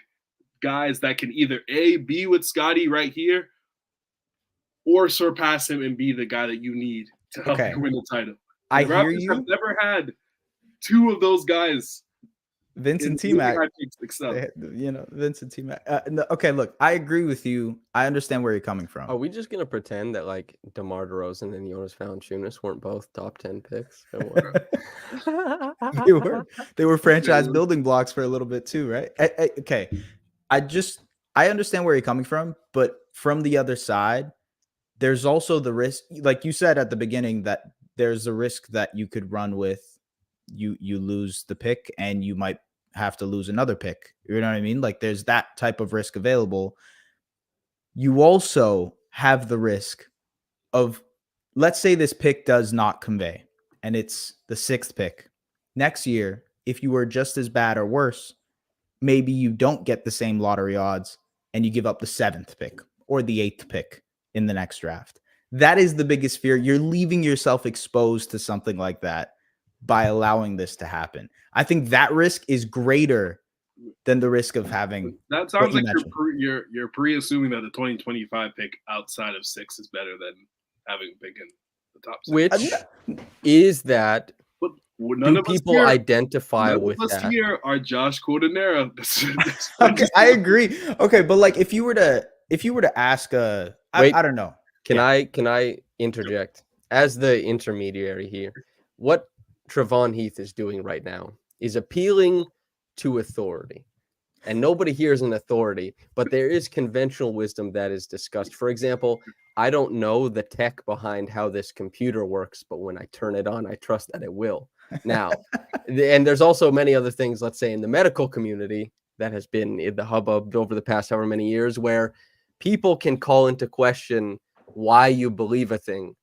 Speaker 1: guys that can either A, be with Scottie right here, or surpass him and be the guy that you need to help you win the title.
Speaker 3: I hear you.
Speaker 1: Have never had 2 of those guys.
Speaker 3: Vince and T-Mac. Vince and T-Mac. Okay, look, I agree with you. I understand where you're coming from.
Speaker 2: Are we just going to pretend that like DeMar DeRozan and Jonas Valanciunas weren't both top 10 picks?
Speaker 3: They were franchise building blocks for a little bit too, right? Okay. I understand where you're coming from, but from the other side, there's also the risk, like you said at the beginning, that there's a risk that you could run with you lose the pick and you might have to lose another pick. You know what I mean? Like there's that type of risk available. You also have the risk of, let's say this pick does not convey and it's the 6th pick. Next year, if you were just as bad or worse, maybe you don't get the same lottery odds and you give up the 7th pick or the 8th pick in the next draft. That is the biggest fear. You're leaving yourself exposed to something like that by allowing this to happen. I think that risk is greater than the risk of having.
Speaker 1: That sounds like you're pre-assuming that the 2025 pick outside of 6 is better than having a pick in the top 6.
Speaker 2: Which is that? But none of people identify with that.
Speaker 1: None of us here are Josh Cordenera.
Speaker 3: Okay, I agree. Okay, but like if you were to ask I don't know.
Speaker 2: Can I interject as the intermediary here? What Trevon Heath is doing right now is appealing to authority. And nobody here is an authority, but there is conventional wisdom that is discussed. For example, I don't know the tech behind how this computer works, but when I turn it on, I trust that it will. Now, and there's also many other things, let's say in the medical community, that has been in the hubbub over the past however many years, where people can call into question why you believe a thing,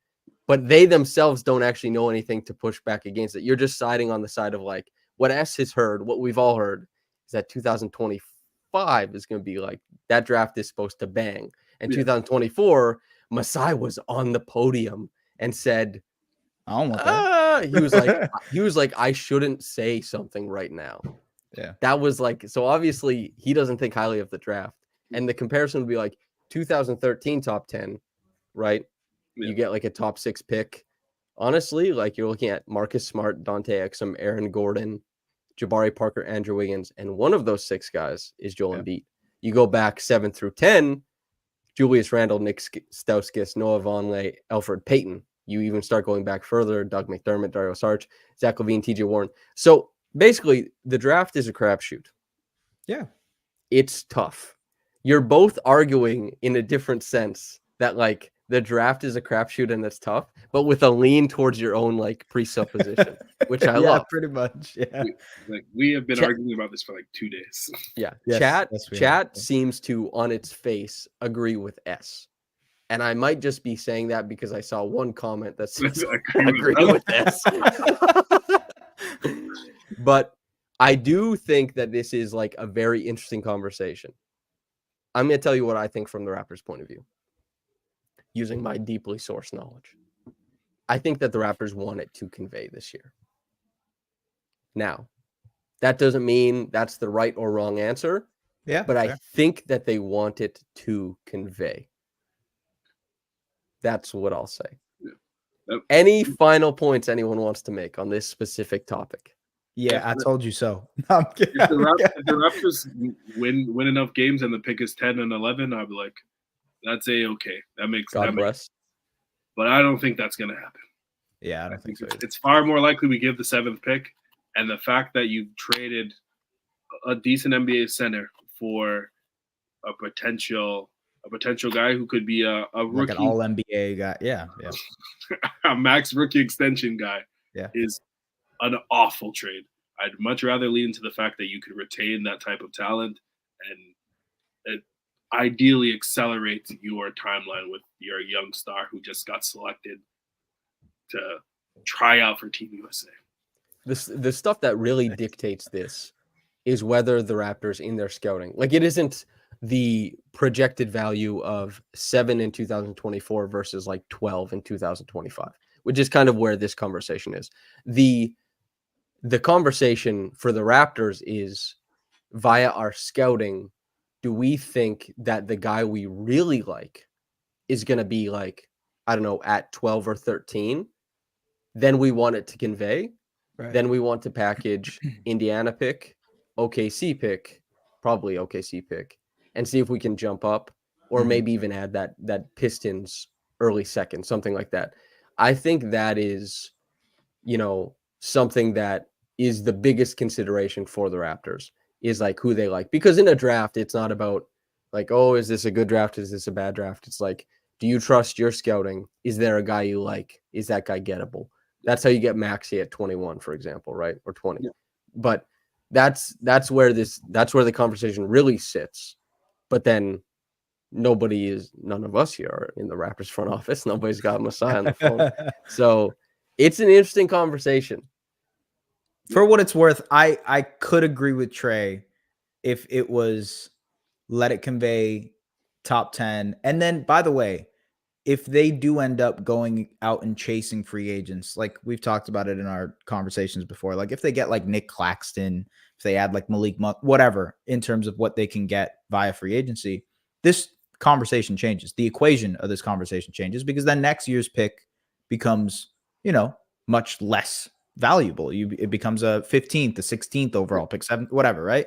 Speaker 2: but they themselves don't actually know anything to push back against it. You're just siding on the side of like what S has heard, what we've all heard is that 2025 is going to be like that draft is supposed to bang. And 2024, Masai was on the podium and said,
Speaker 3: I don't want that.
Speaker 2: he was like, I shouldn't say something right now.
Speaker 3: Yeah.
Speaker 2: That was like, so obviously he doesn't think highly of the draft. And the comparison would be like 2013 top 10, right? Yeah. You get like a top 6 pick. Honestly, like you're looking at Marcus Smart, Dante Exum, Aaron Gordon, Jabari Parker, Andrew Wiggins, and one of those 6 guys is Joel Embiid. You go back 7 through 10, Julius Randle, Nick Stauskas, Noah Vonleh, Elfrid Payton. You even start going back further, Doug McDermott, Dario Saric, Zach LaVine, TJ Warren. So basically, the draft is a crapshoot.
Speaker 3: Yeah.
Speaker 2: It's tough. You're both arguing in a different sense that like the draft is a crapshoot and it's tough, but with a lean towards your own like presupposition, which I love.
Speaker 3: Pretty much. Yeah.
Speaker 1: We have been arguing about this for like 2 days.
Speaker 2: Yeah.
Speaker 3: Yes,
Speaker 2: Chat seems to, on its face, agree with S. And I might just be saying that because I saw one comment that says agree with S. But I do think that this is like a very interesting conversation. I'm going to tell you what I think from the Raptors' point of view, using my deeply sourced knowledge. I think that the Raptors want it to convey this year. Now, that doesn't mean that's the right or wrong answer.
Speaker 3: Yeah.
Speaker 2: But I think that they want it to convey. That's what I'll say.
Speaker 1: Yeah.
Speaker 2: Any final points anyone wants to make on this specific topic?
Speaker 3: Yeah, I told you so. I'm kidding.
Speaker 1: If the Raptors win enough games and the pick is 10 and 11, I'll be like, that's A-okay. That makes
Speaker 2: bless.
Speaker 1: But I don't think that's going to happen.
Speaker 3: Yeah, I don't think so.
Speaker 1: It's far more likely we give the 7th pick, and the fact that you traded a decent NBA center for a potential guy who could be a rookie,
Speaker 3: like an all NBA guy. Yeah.
Speaker 1: a max rookie extension guy, is an awful trade. I'd much rather lean to the fact that you could retain that type of talent and it ideally accelerate your timeline with your young star who just got selected to try out for Team USA.
Speaker 2: The stuff that really dictates this is whether the Raptors in their scouting, like it isn't the projected value of 7 in 2024 versus like 12 in 2025, which is kind of where this conversation is. The conversation for the Raptors is via our scouting, do we think that the guy we really like is going to be like, I don't know, at 12 or 13? Then we want it to convey. Right. Then we want to package Indiana pick, OKC pick, probably OKC pick, and see if we can jump up or maybe even add that Pistons early second, something like that. I think that is, something that is the biggest consideration for the Raptors is like who they like. Because in a draft, it's not about like, oh, is this a good draft? Is this a bad draft? It's like, do you trust your scouting? Is there a guy you like? Is that guy gettable? That's how you get Maxey at 21, for example, right? Or 20. Yeah. But that's where the conversation really sits. But then none of us here are in the Raptors front office. Nobody's got Masai on the phone. So it's an interesting conversation.
Speaker 3: For what it's worth, I could agree with Trey if it was let it convey top 10. And then, by the way, if they do end up going out and chasing free agents, like we've talked about it in our conversations before, like if they get like Nick Claxton, if they add like Malik Monk, whatever, in terms of what they can get via free agency, this conversation changes. The equation of this conversation changes because then next year's pick becomes, much less valuable. It becomes a 15th, a 16th overall pick, 7th, whatever, right?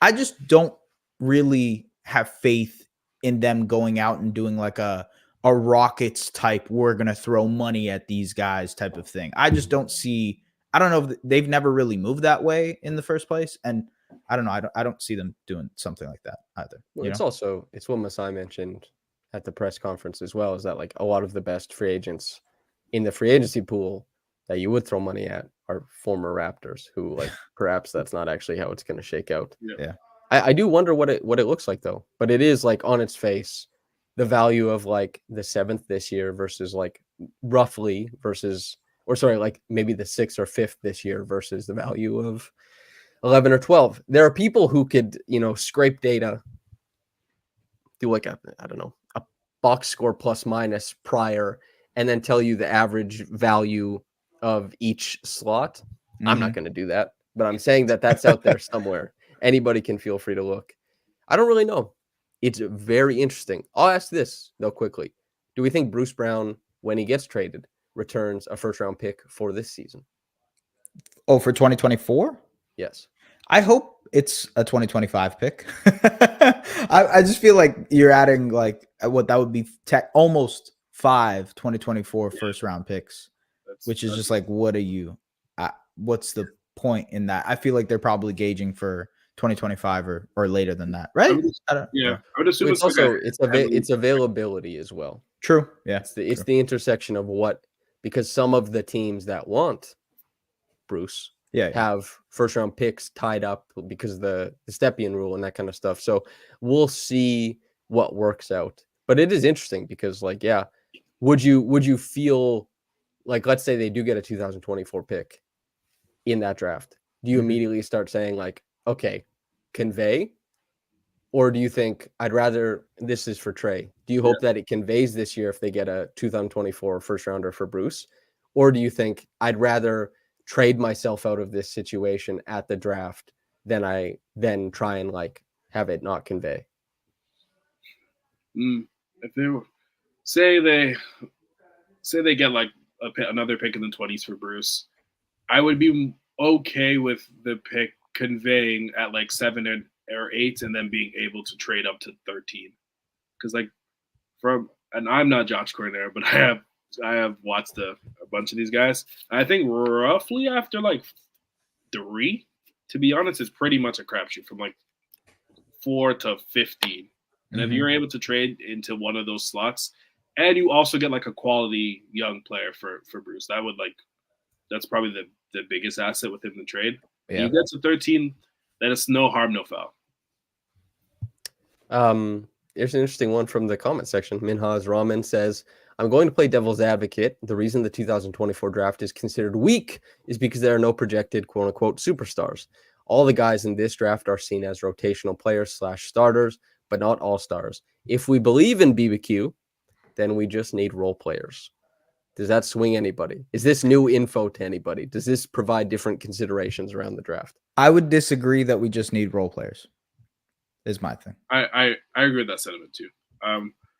Speaker 3: I just don't really have faith in them going out and doing like a Rockets type, we're going to throw money at these guys type of thing. I just don't see, I don't know if they've never really moved that way in the first place. And I don't know. I don't see them doing something like that either.
Speaker 2: Well, it's what Masai mentioned at the press conference as well, is that like a lot of the best free agents in the free agency pool that you would throw money at are former Raptors who like, perhaps that's not actually how it's going to shake out.
Speaker 3: Yeah.
Speaker 2: I do wonder what it looks like though, but it is like on its face, the value of like the 7th this year versus like roughly versus, or sorry, like maybe the 6th or 5th this year versus the value of 11 or 12. There are people who could, scrape data, do like a box score plus minus prior, and then tell you the average value of each slot. Mm-hmm. I'm not going to do that, but I'm saying that that's out there somewhere. Anybody can feel free to look. I don't really know. It's very interesting. I'll ask this, though, quickly. Do we think Bruce Brown, when he gets traded, returns a first-round pick for this season?
Speaker 3: Oh, for 2024?
Speaker 2: Yes.
Speaker 3: I hope it's a 2025 pick. I just feel like you're adding like what that would be almost 5 2024 first-round picks, which is just like, what are you? What's the point in that? I feel like they're probably gauging for 2025 or later than that, right?
Speaker 1: I would assume
Speaker 2: it's also it's availability as well.
Speaker 3: True. Yeah.
Speaker 2: It's the intersection of what, because some of the teams that want Bruce have first round picks tied up because of the Stepien rule and that kind of stuff. So we'll see what works out. But it is interesting because, like, yeah, would you feel like, let's say they do get a 2024 pick in that draft, do you immediately start saying like, okay, convey? Or do you think I'd rather, this is for Trey, do you hope that it conveys this year if they get a 2024 first rounder for Bruce? Or do you think I'd rather trade myself out of this situation at the draft than try and like have it not convey?
Speaker 1: If they were, say they get like another pick in the 20s for Bruce, I would be okay with the pick conveying at like 7 or 8 and then being able to trade up to 13. Because like and I'm not Josh Corner, but I have watched a bunch of these guys. I think roughly after like 3, to be honest, it's pretty much a crapshoot from like 4 to 15. And if you're able to trade into one of those slots, and you also get like a quality young player for Bruce, that's probably the biggest asset within the trade. Yeah. You get to 13, then it's no harm, no foul.
Speaker 2: There's an interesting one from the comment section. Minhaj Raman says, I'm going to play devil's advocate. The reason the 2024 draft is considered weak is because there are no projected quote unquote superstars. All the guys in this draft are seen as rotational players / starters, but not all stars. If we believe in BBQ, then we just need role players. Does that swing anybody? Is this new info to anybody? Does this provide different considerations around the draft?
Speaker 3: I would disagree that we just need role players. Is my thing.
Speaker 1: I agree with that sentiment too.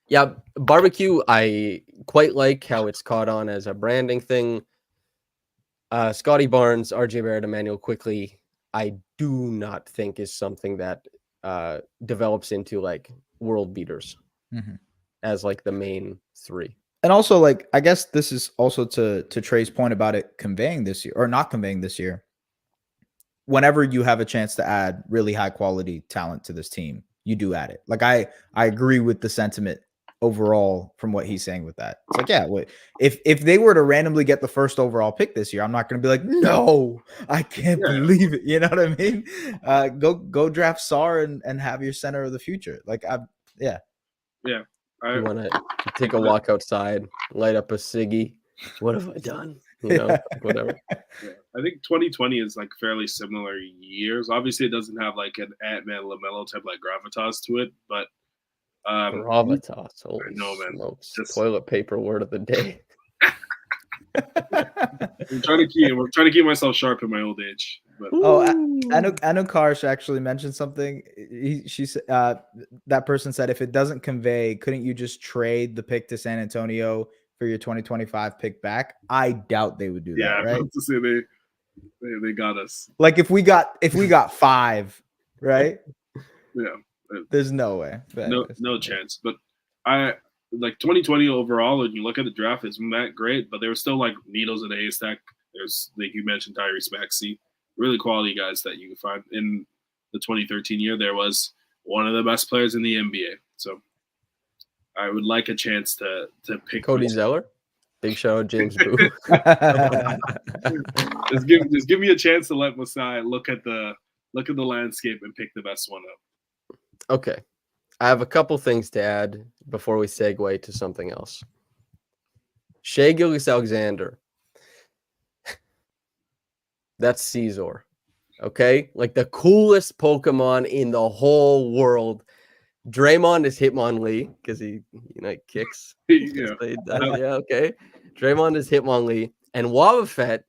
Speaker 2: Yeah, barbecue, I quite like how it's caught on as a branding thing. Scotty Barnes, RJ Barrett, Emanuel Quickley, I do not think is something that develops into like world beaters as like the main 3.
Speaker 3: And also, like, I guess this is also to Trey's point about it conveying this year or not conveying this year. Whenever you have a chance to add really high quality talent to this team, you do add it. Like I agree with the sentiment overall from what he's saying with that. It's like, yeah, if they were to randomly get the first overall pick this year, I'm not going to be like, no, I can't believe it. You know what I mean? Go draft Sar and have your center of the future. Like,
Speaker 1: Yeah.
Speaker 2: You want to take a walk outside, light up a ciggy. What have I done? You know, whatever.
Speaker 1: Yeah. I think 2020 is like fairly similar years. Obviously, it doesn't have like an Ant-Man LaMelo type like gravitas to it, but
Speaker 2: gravitas. Holy
Speaker 1: I know, man.
Speaker 2: Smokes. Just toilet paper word of the day.
Speaker 1: I'm trying to keep myself sharp in my old age. But.
Speaker 3: Anu Karsh actually mentioned something. She said that person said if it doesn't convey, couldn't you just trade the pick to San Antonio for your 2025 pick back? I doubt they would do that. Right?
Speaker 1: Yeah, to say they got us.
Speaker 3: Like if we got 5, right?
Speaker 1: Yeah,
Speaker 3: there's no way.
Speaker 1: No chance. But I like 2020 overall. When you look at the draft, isn't that great? But there were still like needles in a haystack. There's, like you mentioned, Tyrese Maxey, really quality guys that you can find in the 2013 year. There was one of the best players in the NBA. So I would like a chance to pick
Speaker 2: Cody Zeller. Big shout out James Boo.
Speaker 1: just give me a chance to let Masai look at the landscape and pick the best one up.
Speaker 2: Okay. I have a couple things to add before we segue to something else. Shai Gilgeous-Alexander. That's Caesar. Okay? Like the coolest Pokemon in the whole world. Draymond is Hitmonlee because he kicks.
Speaker 1: Yeah,
Speaker 2: okay. Draymond is Hitmonlee. And Wobbuffet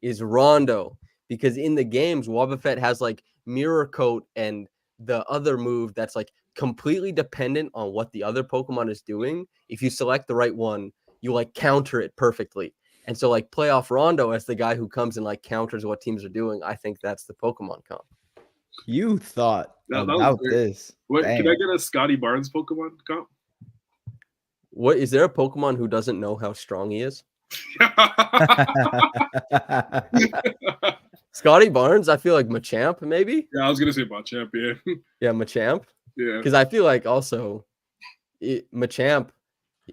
Speaker 2: is Rondo because in the games, Wobbuffet has like Mirror Coat and the other move that's like completely dependent on what the other Pokemon is doing. If you select the right one, you like counter it perfectly. And so like playoff Rondo as the guy who comes and like counters what teams are doing. I think that's the Pokemon comp.
Speaker 3: You thought about this.
Speaker 1: What, can I get a Scotty Barnes Pokemon comp?
Speaker 2: What is there a Pokemon who doesn't know how strong he is? Scotty Barnes, I feel like Machamp, maybe.
Speaker 1: Yeah, I was gonna say Machamp. Yeah,
Speaker 2: Yeah, Machamp.
Speaker 1: yeah.
Speaker 2: Because I feel like also Machamp,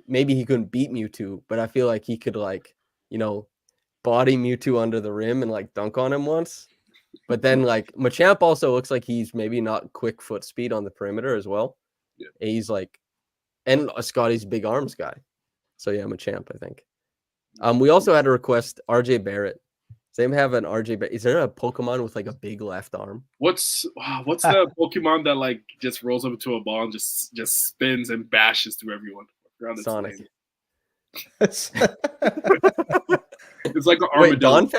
Speaker 2: maybe he couldn't beat Mewtwo, but I feel like he could like, body Mewtwo under the rim and like dunk on him once. But then like Machamp also looks like he's maybe not quick foot speed on the perimeter as well.
Speaker 1: Yeah.
Speaker 2: He's like, and Scotty's big arms guy. So yeah, Machamp, I think. We also had a request, RJ Barrett. Does anyone have an RJ Barrett? Is there a Pokemon with like a big left arm?
Speaker 1: What's the Pokemon that like just rolls up into a ball and just spins and bashes through everyone?
Speaker 2: Sonic.
Speaker 1: It's like an armadillo.
Speaker 2: Wait,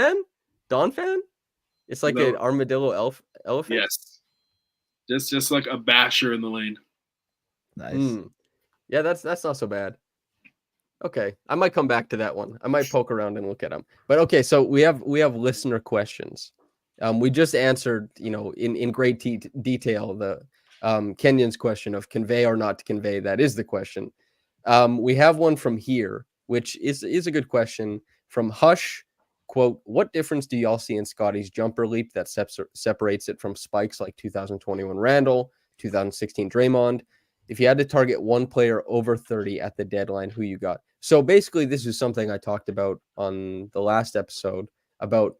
Speaker 2: Donphan? It's like an armadillo elephant?
Speaker 1: Yes. Just like a basher in the lane.
Speaker 3: Nice.
Speaker 2: Yeah, that's not so bad. Okay, I might come back to that one. I might poke around and look at them. But okay, so we have listener questions. We just answered, in great detail the Kenyon's question of convey or not to convey. That is the question. We have one from here, which is a good question from Hush. Quote, what difference do y'all see in Scotty's jumper leap that separates it from spikes like 2021 Randall, 2016 Draymond? If you had to target one player over 30 at the deadline, who you got? So basically, this is something I talked about on the last episode about,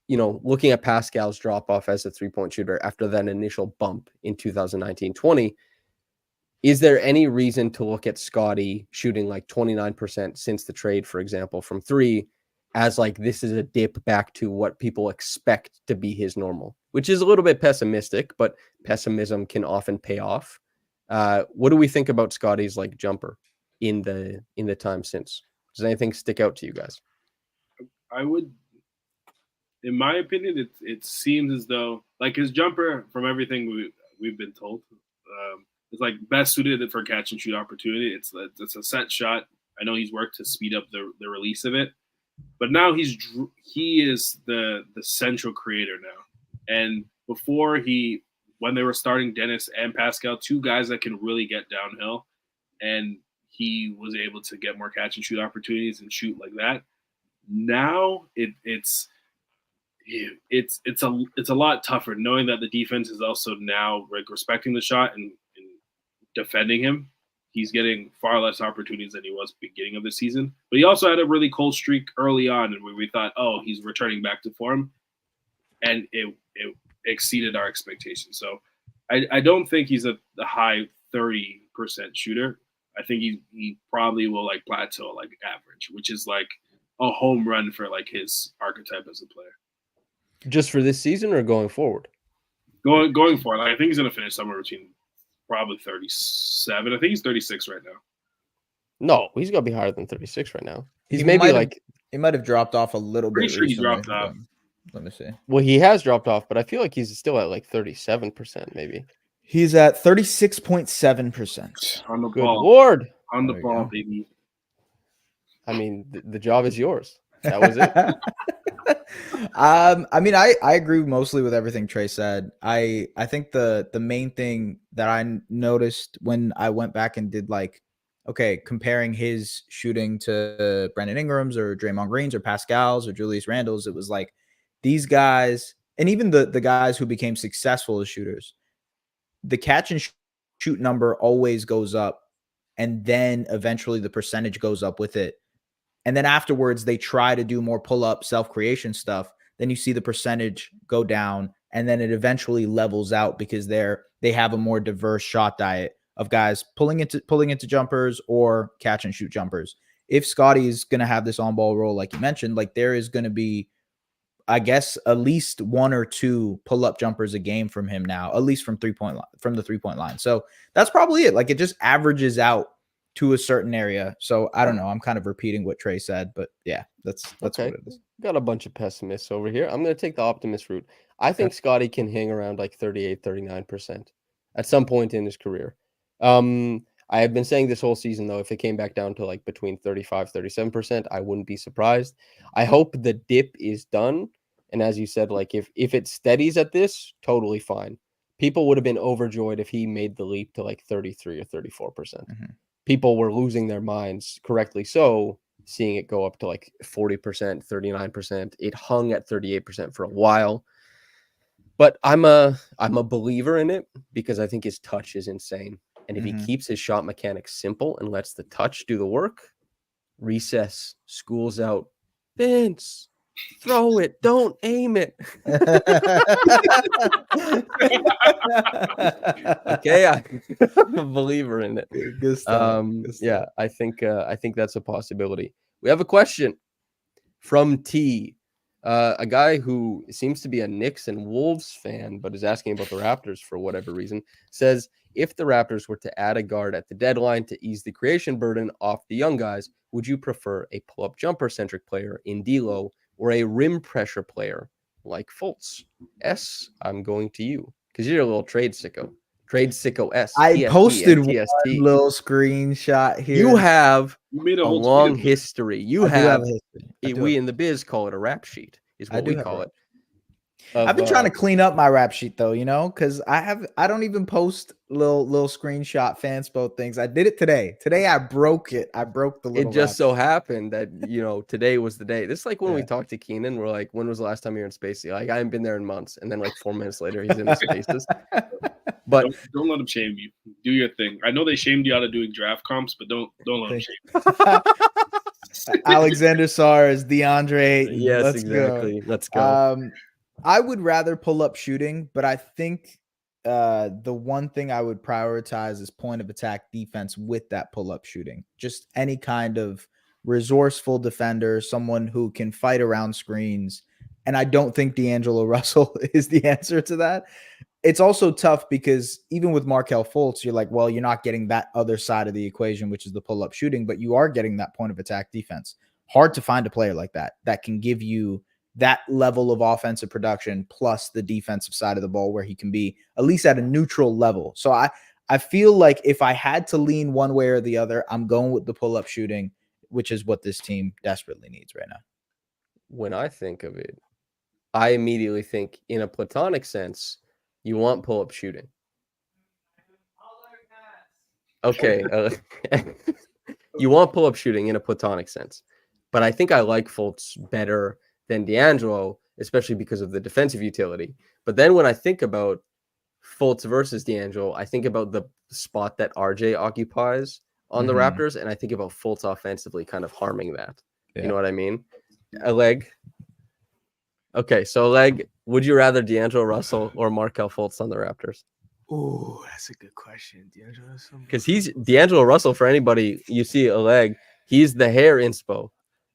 Speaker 2: looking at Pascal's drop-off as a three-point shooter after that initial bump in 2019-20. Is there any reason to look at Scotty shooting like 29% since the trade, for example, from three, as like this is a dip back to what people expect to be his normal, which is a little bit pessimistic, but pessimism can often pay off. What do we think about Scotty's like jumper in the time since? Does anything stick out to you guys?
Speaker 1: I would, in my opinion, it seems as though like his jumper, from everything we've been told, is like best suited for catch and shoot opportunity. It's a set shot. I know he's worked to speed up the release of it, but now he is the central creator now. And before when they were starting Dennis and Pascal, two guys that can really get downhill, and he was able to get more catch and shoot opportunities and shoot like that. Now it's a lot tougher knowing that the defense is also now like respecting the shot and defending him. He's getting far less opportunities than he was at the beginning of the season. But he also had a really cold streak early on, and we thought, oh, he's returning back to form, and it exceeded our expectations. So I don't think he's a high 30% shooter. I think he probably will like plateau like average, which is like a home run for like his archetype as a player.
Speaker 2: Just for this season or going forward?
Speaker 1: Going forward, I think he's going to finish somewhere between probably 37. I think he's 36 right now.
Speaker 2: No, he's got to be higher than 36 right now. He
Speaker 3: might have dropped off a little bit.
Speaker 1: Pretty sure he dropped off.
Speaker 3: Let me see.
Speaker 2: Well, he has dropped off, but I feel like he's still at like 37%, maybe.
Speaker 3: He's at 36.7%.
Speaker 1: On the
Speaker 2: Good
Speaker 1: ball.
Speaker 2: Lord.
Speaker 1: On the ball, baby.
Speaker 2: I mean, the job is yours. That was it.
Speaker 3: I mean, I agree mostly with everything Trey said. I think the main thing that I noticed when I went back and did comparing his shooting to Brandon Ingram's or Draymond Green's or Pascal's or Julius Randle's, it was like these guys, and even the guys who became successful as shooters, the catch and shoot number always goes up, and then eventually the percentage goes up with it. And then afterwards, they try to do more pull-up, self-creation stuff. Then you see the percentage go down, and then it eventually levels out because they have a more diverse shot diet of guys pulling into jumpers or catch and shoot jumpers. If Scotty is going to have this on-ball role, like you mentioned, like there is going to be, I guess, at least one or two pull-up jumpers a game from him now, at least from the 3-point line. So that's probably it. Like it just averages out to a certain area. So I don't know. I'm kind of repeating what Trey said, but yeah, that's okay. What it is.
Speaker 2: Got a bunch of pessimists over here. I'm going to take the optimist route. I think Scotty can hang around like 38, 39% at some point in his career. I have been saying this whole season, though, if it came back down to like between 35, 37%, I wouldn't be surprised. I hope the dip is done. And as you said, like if it steadies at this, totally fine. People would have been overjoyed if he made the leap to like 33 or 34%. Mm-hmm. People were losing their minds, correctly so, seeing it go up to like 40%, 39%. It hung at 38% for a while. But I'm a believer in it because I think his touch is insane. And if he keeps his shot mechanics simple and lets the touch do the work, recess, school's out. Vince, throw it. Don't aim it. Okay, I'm a believer in it.
Speaker 3: Good stuff. Good stuff.
Speaker 2: Yeah, I think that's a possibility. We have a question from T, a guy who seems to be a Knicks and Wolves fan, but is asking about the Raptors for whatever reason. Says, if the Raptors were to add a guard at the deadline to ease the creation burden off the young guys, would you prefer a pull-up jumper-centric player in D'Lo or a rim pressure player like Fultz? S, I'm going to you because you're a little trade sicko. Trade sicko S.
Speaker 3: I
Speaker 2: TST,
Speaker 3: posted one
Speaker 2: TST.
Speaker 3: little screenshot here.
Speaker 2: You have
Speaker 1: You made
Speaker 2: a
Speaker 1: whole
Speaker 2: long
Speaker 1: tweet of it.
Speaker 2: history. You
Speaker 3: I do
Speaker 2: have
Speaker 3: a history.
Speaker 2: we in the biz call it a rap sheet, is
Speaker 3: I
Speaker 2: what
Speaker 3: do
Speaker 2: we
Speaker 3: have
Speaker 2: call
Speaker 3: a-
Speaker 2: it.
Speaker 3: I've been trying to clean up my rap sheet though, because I don't even post little screenshot fanspo things. I did it today. Today I broke it. I broke the little.
Speaker 2: It just
Speaker 3: rap
Speaker 2: so happened that today was the day. This is like when we
Speaker 3: Yeah.
Speaker 2: talked to Keenan. We're like, when was the last time you were in Spacey? Like, I haven't been there in months. And then like 4 minutes later, he's in the Spaces. But
Speaker 1: Don't let them shame you. Do your thing. I know they shamed you out of doing draft comps, but don't let them shame you.
Speaker 3: Alexander Sars, DeAndre Ayton.
Speaker 2: yes,
Speaker 3: Let's
Speaker 2: exactly.
Speaker 3: Go.
Speaker 2: Let's go.
Speaker 3: I would rather pull up shooting, but I think the one thing I would prioritize is point of attack defense with that pull up shooting. Just any kind of resourceful defender, someone who can fight around screens. And I don't think D'Angelo Russell is the answer to that. It's also tough because even with Markelle Fultz, you're like, well, you're not getting that other side of the equation, which is the pull up shooting, but you are getting that point of attack defense. Hard to find a player like that can give you that level of offensive production plus the defensive side of the ball where he can be at least at a neutral level. So I feel like if I had to lean one way or the other, I'm going with the pull-up shooting, which is what this team desperately needs right now.
Speaker 2: When I think of it, I immediately think in a platonic sense, you want pull-up shooting. Okay. You want pull-up shooting in a platonic sense. But I think I like Fultz better than D'Angelo, especially because of the defensive utility. But then when I think about Fultz versus D'Angelo, I think about the spot that RJ occupies on the Raptors, and I think about Fultz offensively kind of harming that. Yeah. You know what I mean? Oleg. Okay, so Oleg, would you rather D'Angelo Russell or Markelle Fultz on the Raptors?
Speaker 4: Oh, that's a good question. D'Angelo Russell.
Speaker 2: Because he's D'Angelo Russell, for anybody you see Oleg, he's the hair inspo.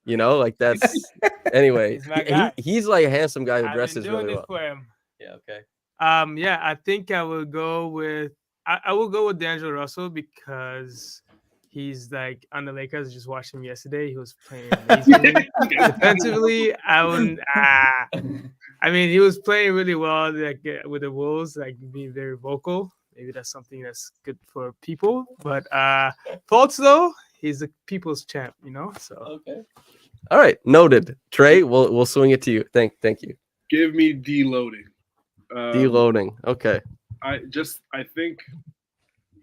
Speaker 2: Like that's anyway. He's like a handsome guy who dresses really well.
Speaker 4: For him.
Speaker 2: Yeah. Okay.
Speaker 4: Yeah, I think I will go with I will go with D'Angelo Russell because he's like on the Lakers. Just watched him yesterday. He was playing amazing defensively. I mean, he was playing really well. Like with the Wolves, like being very vocal. Maybe that's something that's good for people. But Fultz though, he's the people's champ. So
Speaker 2: okay. All right, noted. Trey, we'll swing it to you. Thank you.
Speaker 1: Give me deloading.
Speaker 2: Deloading. Okay.
Speaker 1: I think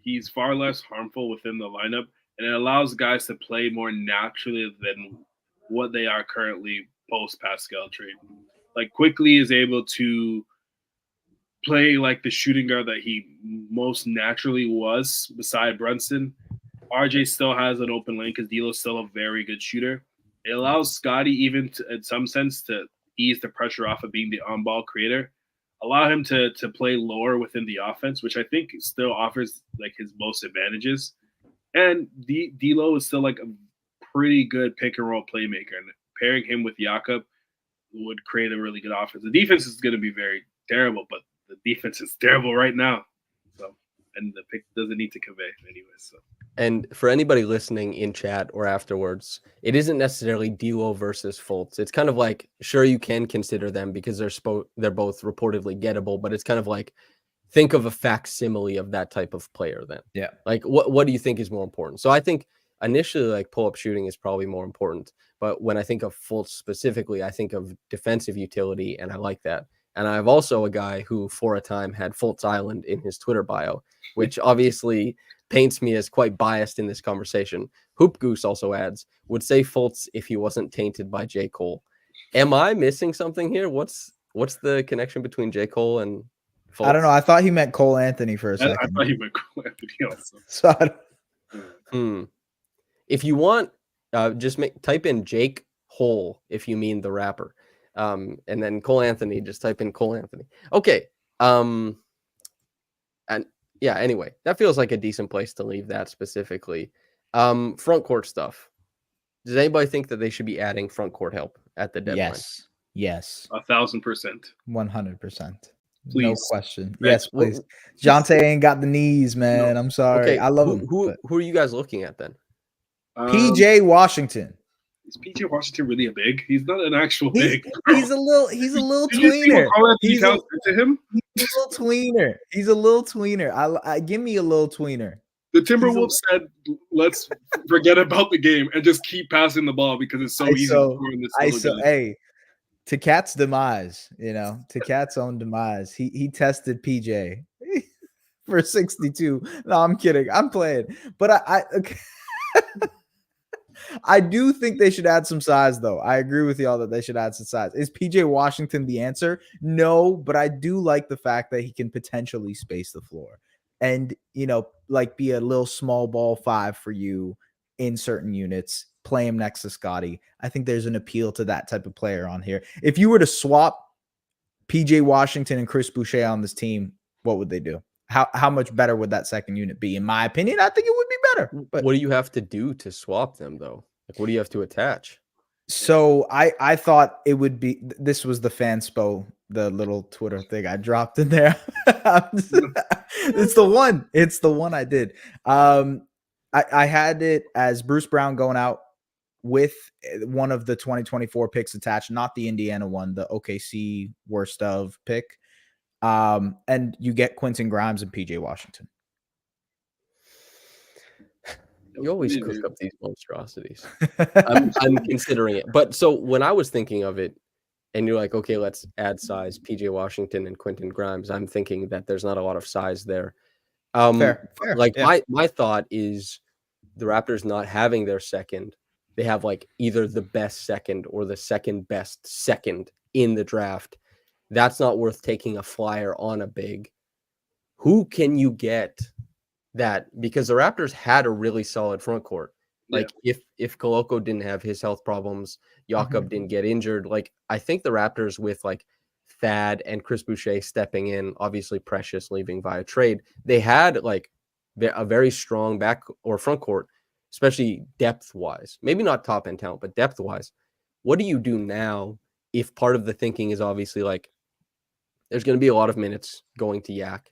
Speaker 1: he's far less harmful within the lineup, and it allows guys to play more naturally than what they are currently post Pascal trade. Like Quickley is able to play like the shooting guard that he most naturally was beside Brunson. RJ still has an open lane because D'Lo's still a very good shooter. It allows Scotty, even in some sense, to ease the pressure off of being the on-ball creator. Allow him to play lower within the offense, which I think still offers like his most advantages. And D'Lo is still like a pretty good pick-and-roll playmaker. And pairing him with Jakob would create a really good offense. The defense is going to be very terrible, but the defense is terrible right now. So, and the pick doesn't need to convey anyway. So.
Speaker 2: And for anybody listening in chat or afterwards, it isn't necessarily D'Lo versus Fultz. It's kind of like, sure, you can consider them because they're both reportedly gettable, but it's kind of like, think of a facsimile of that type of player then.
Speaker 3: Yeah.
Speaker 2: Like, what do you think is more important? So I think initially, like, pull-up shooting is probably more important. But when I think of Fultz specifically, I think of defensive utility, and I like that. And I have also a guy who, for a time, had Fultz Island in his Twitter bio, which obviously paints me as quite biased in this conversation. Hoop Goose also adds, would say Fultz if he wasn't tainted by J. Cole. Am I missing something here? What's the connection between J. Cole and Fultz?
Speaker 3: I don't know. I thought he meant Cole Anthony for a second.
Speaker 1: I thought he meant Cole Anthony also.
Speaker 3: So
Speaker 2: If you want, just type in Jake Hole if you mean the rapper. And then Cole Anthony, just type in Cole Anthony. Okay. And yeah, anyway, that feels like a decent place to leave that specifically. Front court stuff. Does anybody think that they should be adding front court help at the deadline?
Speaker 3: Yes.
Speaker 1: 1,000%.
Speaker 3: 100%.
Speaker 1: Please.
Speaker 3: No question. Yes, please. Jonte ain't got the knees, man. No. I'm sorry. Okay. I love him.
Speaker 2: Who are you guys looking at then?
Speaker 3: PJ Washington.
Speaker 1: Is PJ Washington really a big? He's not an actual big.
Speaker 3: He's a little tweener. He's a little tweener. He's a little tweener. I give me a little tweener.
Speaker 1: The Timberwolves said, let's forget about the game and just keep passing the ball because it's so easy to score in this little game.
Speaker 3: Hey, to Cat's demise, to Cat's own demise, he tested PJ for 62. No, I'm kidding. I'm playing. But I do think they should add some size, though. I agree with y'all that they should add some size. Is PJ Washington the answer? No, but I do like the fact that he can potentially space the floor and, be a little small ball 5 for you in certain units, play him next to Scottie. I think there's an appeal to that type of player on here. If you were to swap PJ Washington and Chris Boucher on this team, what would they do? How much better would that second unit be? In my opinion, I think it would be better. But
Speaker 2: what do you have to do to swap them, though? Like, what do you have to attach?
Speaker 3: So I thought it would be, this was the fanspo, the little Twitter thing I dropped in there. It's the one I did. I had it as Bruce Brown going out with one of the 2024 picks attached, not the Indiana one, the OKC worst of pick. And you get Quentin Grimes and PJ Washington.
Speaker 2: You always cook up these monstrosities. I'm considering it. But so when I was thinking of it, and you're like, okay, let's add size, PJ Washington and Quentin Grimes, I'm thinking that there's not a lot of size there.
Speaker 3: Fair.
Speaker 2: Like, yeah. My thought is the Raptors not having their second, they have like either the best second or the second best second in the draft. That's not worth taking a flyer on a big. Who can you get that? Because the Raptors had a really solid front court. Like, if Koloko didn't have his health problems, Jakob didn't get injured. Like, I think the Raptors with like Thad and Chris Boucher stepping in, obviously Precious leaving via trade, they had like a very strong back or front court, especially depth wise. Maybe not top end talent, but depth wise. What do you do now if part of the thinking is obviously like there's going to be a lot of minutes going to Yak,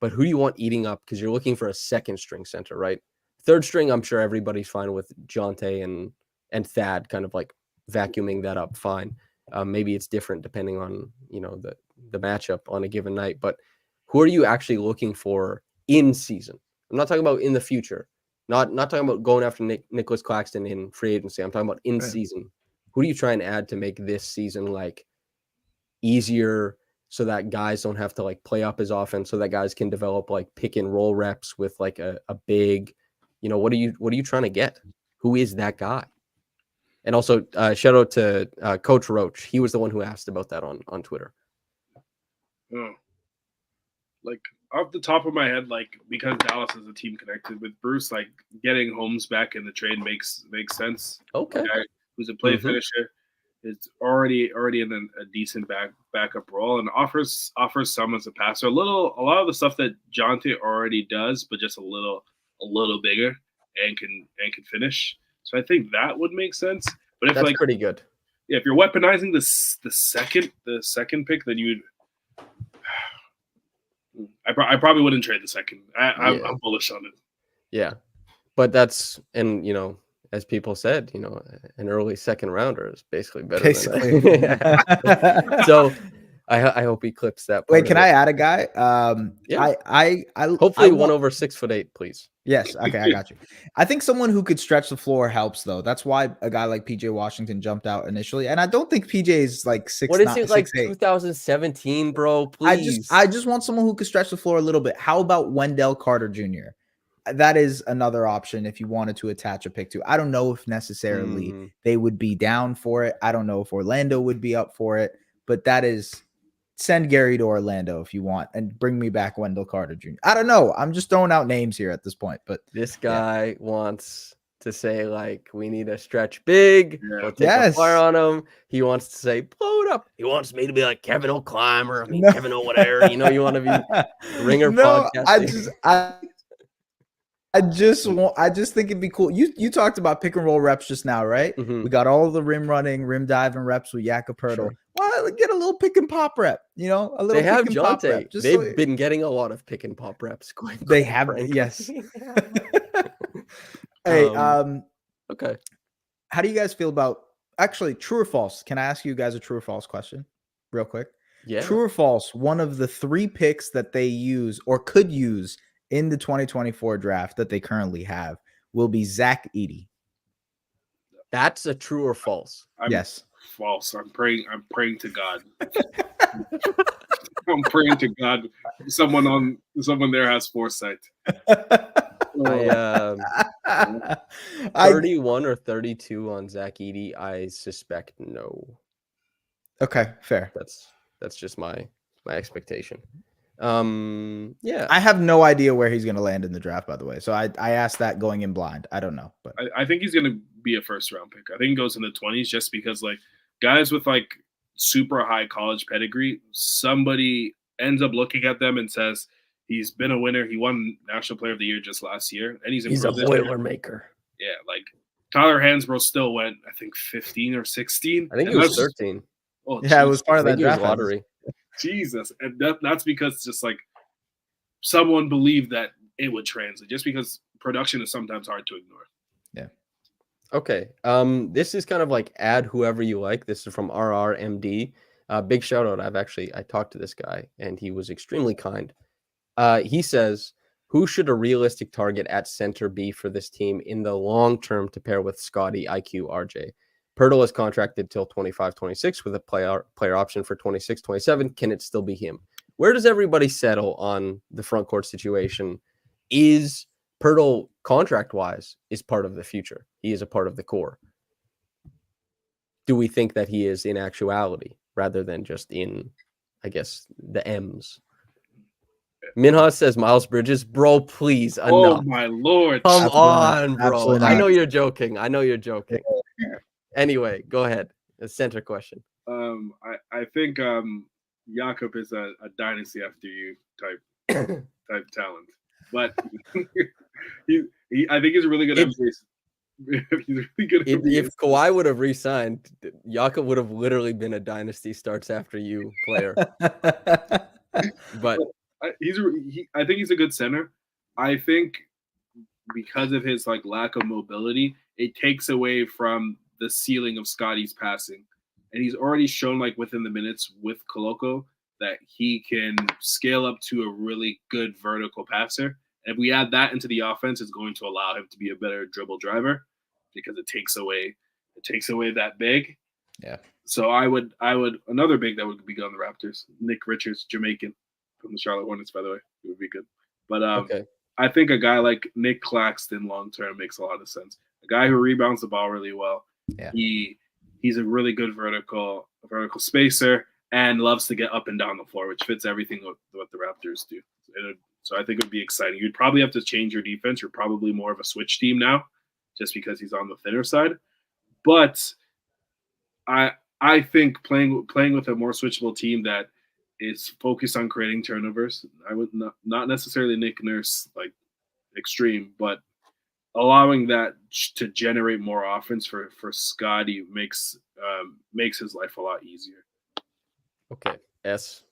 Speaker 2: but who do you want eating up? Because you're looking for a second string center, right? Third string, I'm sure everybody's fine with Jonte and Thad kind of like vacuuming that up fine. Maybe it's different depending on, the matchup on a given night. But who are you actually looking for in season? I'm not talking about in the future. Not talking about going after Nicholas Claxton in free agency. I'm talking about in season. Who do you try and add to make this season like easier so that guys don't have to like play up his offense, so that guys can develop like pick and roll reps with like a big, what are you trying to get? Who is that guy? And also shout out to Coach Roach. He was the one who asked about that on Twitter.
Speaker 1: Oh. Like off the top of my head, like because Dallas is a team connected with Bruce, like getting Holmes back in the trade makes sense.
Speaker 2: Okay.
Speaker 1: A guy who's a play finisher is already in a decent backup role and offers some as a passer. A lot of the stuff that Jonte already does, but just a little bigger and can finish. So I think that would make sense. But if
Speaker 2: that's pretty good.
Speaker 1: Yeah, if you're weaponizing the second pick, then you'd. I probably wouldn't trade the second. I'm bullish on it.
Speaker 2: Yeah, but that's as people said, an early second rounder is basically better. So I hope he clips that.
Speaker 3: Wait, can I add a guy?
Speaker 2: Yeah.
Speaker 3: I
Speaker 2: hopefully one over 6'8", please.
Speaker 3: Yes. Okay, I got you. I think someone who could stretch the floor helps, though. That's why a guy like PJ Washington jumped out initially, and I don't think PJ is like 6'9".
Speaker 2: What is it like 2017, bro? Please.
Speaker 3: I just want someone who could stretch the floor a little bit. How about Wendell Carter Jr.? that is another option if you wanted to attach a pick to. I don't know if necessarily they would be down for it. I don't know if Orlando would be up for it, but that is send Gary to Orlando if you want and bring me back Wendell Carter Jr. I don't know. I'm just throwing out names here at this point, but
Speaker 2: this guy wants to say like we need a stretch big. We'll take a flyer on him. He wants to say blow it up. He wants me to be like Kevin O'Climber. Kevin O whatever. You know, you want to be Ringer podcasting.
Speaker 3: I just think it'd be cool. You talked about pick and roll reps just now, right? We got all the rim running, rim diving reps with Jakob Poeltl.
Speaker 2: Sure.
Speaker 3: Well, get a little pick and pop rep, you know, a little.
Speaker 2: They have
Speaker 3: pick and pop
Speaker 2: Jonte.
Speaker 3: rep.
Speaker 2: They've been getting a lot of pick and pop reps.
Speaker 3: They have, yes. Hey,
Speaker 2: okay.
Speaker 3: How do you guys feel about actually true or false? Can I ask you guys a true or false question, real quick?
Speaker 2: Yeah.
Speaker 3: True or false? One of the 3 picks that they use or could use in the 2024 draft that they currently have will be Zach Edey.
Speaker 2: That's a true or false?
Speaker 3: Yes.
Speaker 1: False. I'm praying to God. I'm praying to God. Someone there has foresight.
Speaker 2: 31 or 32 on Zach Edey. I suspect no.
Speaker 3: Okay, fair.
Speaker 2: That's just my expectation. Yeah.
Speaker 3: I have no idea where he's going to land in the draft, by the way. So I asked that going in blind. I don't know, but
Speaker 1: I think he's going to be a first round pick. I think he goes in the 20s just because like guys with like super high college pedigree, somebody ends up looking at them and says he's been a winner. He won National Player of the Year just last year, and he's
Speaker 2: a Boilermaker.
Speaker 1: Yeah, like Tyler Hansbrough still went, I think 15 or 16.
Speaker 2: I think he was 13.
Speaker 3: Oh, yeah, it was part of that draft
Speaker 2: lottery.
Speaker 1: Jesus, and that's because just like someone believed that it would translate. Just because production is sometimes hard to ignore.
Speaker 3: Yeah.
Speaker 2: Okay. This is kind of like add whoever you like. This is from RRMD. Big shout out. I talked to this guy and he was extremely kind. He says, who should a realistic target at center be for this team in the long term to pair with Scottie, IQ, RJ? Poeltl is contracted till 25-26 with a player option for 26-27. Can it still be him? Where does everybody settle on the front court situation? Is Poeltl contract-wise is part of the future? He is a part of the core. Do we think that he is in actuality rather than just in, I guess, the M's? Minhas says Miles Bridges. Bro, please, enough.
Speaker 1: Oh, my Lord.
Speaker 2: Come on, bro.
Speaker 3: Absolutely
Speaker 2: I
Speaker 3: not.
Speaker 2: know you're joking. Anyway, go ahead. A center question.
Speaker 1: I think Jakob is a dynasty after you type talent, but I think he's a really good MVP. He's really good.
Speaker 2: If Kawhi would have re-signed, Jakob would have literally been a dynasty starts after you player. But
Speaker 1: I think he's a good center. I think because of his like lack of mobility, it takes away from the ceiling of Scottie's passing. And he's already shown like within the minutes with Koloko that he can scale up to a really good vertical passer. And if we add that into the offense, it's going to allow him to be a better dribble driver because it takes away that big.
Speaker 3: Yeah.
Speaker 1: So I would another big that would be good on the Raptors, Nick Richards, Jamaican from the Charlotte Hornets, by the way. It would be good. But
Speaker 2: okay. I
Speaker 1: think a guy like Nick Claxton long term makes a lot of sense. A guy who rebounds the ball really well.
Speaker 3: Yeah.
Speaker 1: He's a really good vertical spacer and loves to get up and down the floor, which fits everything what the Raptors do. So I think it would be exciting. You'd probably have to change your defense. You're probably more of a switch team now, just because he's on the thinner side. But I think playing with a more switchable team that is focused on creating turnovers. I would not necessarily Nick Nurse like extreme, but allowing that to generate more offense for Scottie makes his life a lot easier.
Speaker 2: Okay. S.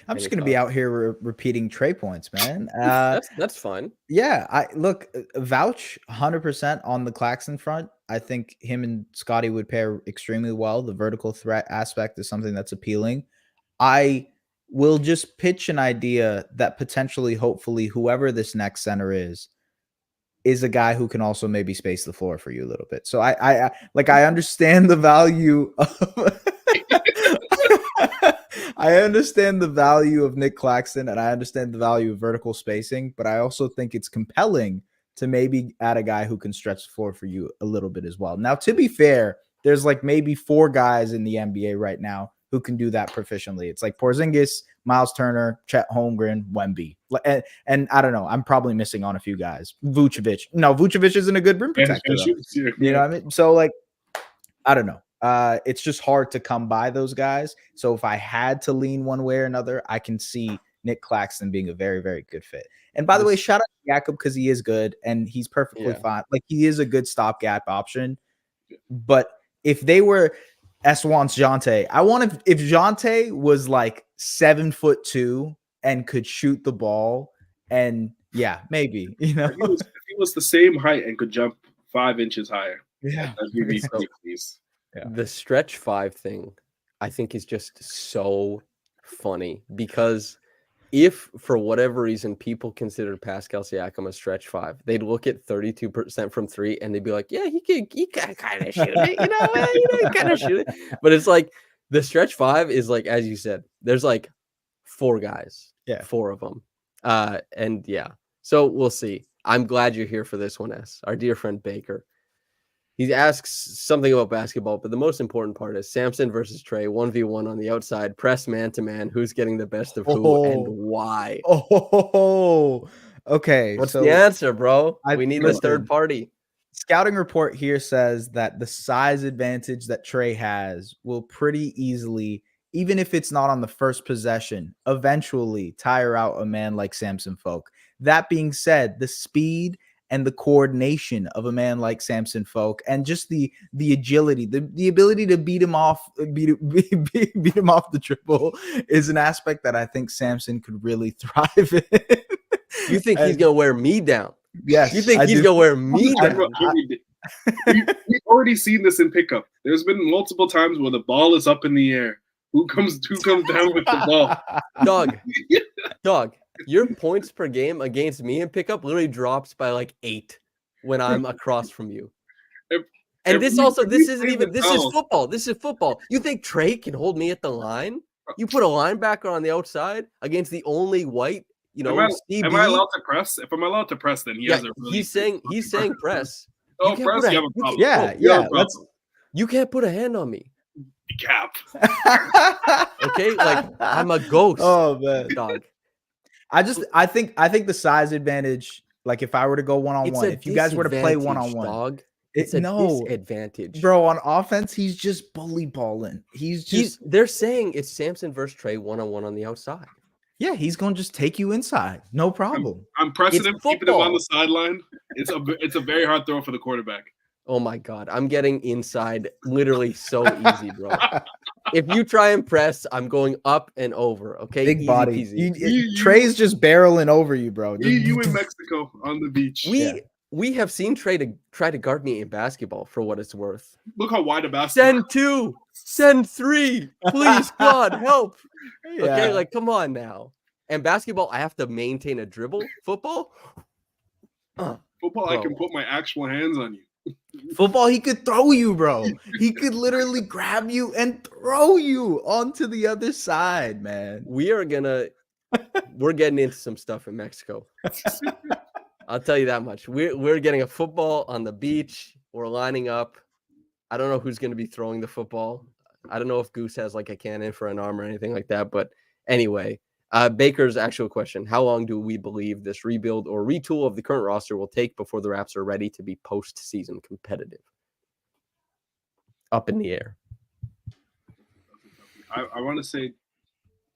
Speaker 3: I'm just going to be out here repeating Trey points, man.
Speaker 2: That's fine.
Speaker 3: Yeah, I look vouch 100% on the Claxton front. I think him and Scottie would pair extremely well. The vertical threat aspect is something that's appealing. I will just pitch an idea that potentially, hopefully, whoever this next center is a guy who can also maybe space the floor for you a little bit. So I understand the value of I understand the value of Nick Claxton and I understand the value of vertical spacing, but I also think it's compelling to maybe add a guy who can stretch the floor for you a little bit as well. Now, to be fair, there's like maybe 4 guys in the NBA right now who can do that proficiently. It's like Porzingis, Miles Turner, Chet Holmgren, Wemby. And I don't know. I'm probably missing on a few guys. Vucevic. No, Vucevic isn't a good rim protector. You know what I mean? So, like, I don't know. It's just hard to come by those guys. So if I had to lean one way or another, I can see Nick Claxton being a very, very good fit. And by the way, shout out to Jakob because he is good and he's perfectly fine. Like, he is a good stopgap option. But if they were Eswan's Jonte, I want if Jonte was like 7'2" and could shoot the ball, and maybe, you know,
Speaker 1: if he was the same height and could jump 5 inches higher.
Speaker 3: Yeah.
Speaker 2: The stretch 5 thing, I think, is just so funny because if for whatever reason people considered Pascal Siakam a stretch 5, they'd look at 32% from 3 and they'd be like, yeah, he can kind of shoot it, he kind of shoot it. But it's like the stretch 5 is like, as you said, there's like 4 guys, 4 of them. And so we'll see. I'm glad you're here for this one, S. Our dear friend Baker. He asks something about basketball, but the most important part is Samson versus Trey, 1v1 on the outside, press man-to-man. Who's getting the best of who and why?
Speaker 3: Okay.
Speaker 2: What's the answer, bro? We need
Speaker 3: listen,
Speaker 2: the third party.
Speaker 3: Scouting report here says that the size advantage that Trey has will pretty easily, even if it's not on the first possession, eventually tire out a man like Samson Folk. That being said, the speed and the coordination of a man like Samson Folk, and just the agility, the ability to beat him off the dribble is an aspect that I think Samson could really thrive in.
Speaker 2: You think he's gonna wear me down?
Speaker 3: Yes.
Speaker 2: You think he's gonna wear me down?
Speaker 1: We've already seen this in pickup. There's been multiple times where the ball is up in the air. Who comes down with the ball?
Speaker 2: Dog. Your points per game against me in pickup literally drops by like 8 when I'm across from you. And this is football. This is football. You think Trey can hold me at the line? You put a linebacker on the outside against the only white,
Speaker 1: am I allowed to press? If I'm allowed to press, then he has a really
Speaker 2: he's saying press.
Speaker 1: Oh, press, you have a problem.
Speaker 3: Yeah.
Speaker 2: You can't put a hand on me.
Speaker 1: Cap.
Speaker 2: Okay, like I'm a ghost.
Speaker 3: Oh man,
Speaker 2: dog.
Speaker 3: I think the size advantage, like if I were to go one-on-one, if you guys were to play one-on-one,
Speaker 2: dog, it's a disadvantage.
Speaker 3: Bro, on offense, he's just bully balling.
Speaker 2: They're saying it's Samson versus Trey one-on-one on the outside.
Speaker 3: Yeah, he's gonna just take you inside. No problem.
Speaker 1: I'm pressing him, keeping him on the sideline. It's a very hard throw for the quarterback.
Speaker 2: Oh my God, I'm getting inside literally so easy, bro. If you try and press, I'm going up and over. Okay,
Speaker 3: big body. Trey's just barreling over you, bro.
Speaker 1: You in Mexico on the beach.
Speaker 2: We have seen Trey to try to guard me in basketball for what it's worth.
Speaker 1: Look how wide a basketball.
Speaker 2: Send 2, send 3, please, God, help. Yeah. Okay, like come on now. And basketball, I have to maintain a dribble. Football,
Speaker 1: bro. I can put my actual hands on you.
Speaker 3: Football, he could throw you, bro. He could literally grab you and throw you onto the other side, man.
Speaker 2: We're getting into some stuff in Mexico. I'll tell you that much. We're getting a football on the beach. We're lining up. I don't know who's going to be throwing the football. I don't know if Goose has like a cannon for an arm or anything like that. But anyway, Baker's actual question: how long do we believe this rebuild or retool of the current roster will take before the Raps are ready to be postseason competitive? Up in the air.
Speaker 1: I want to say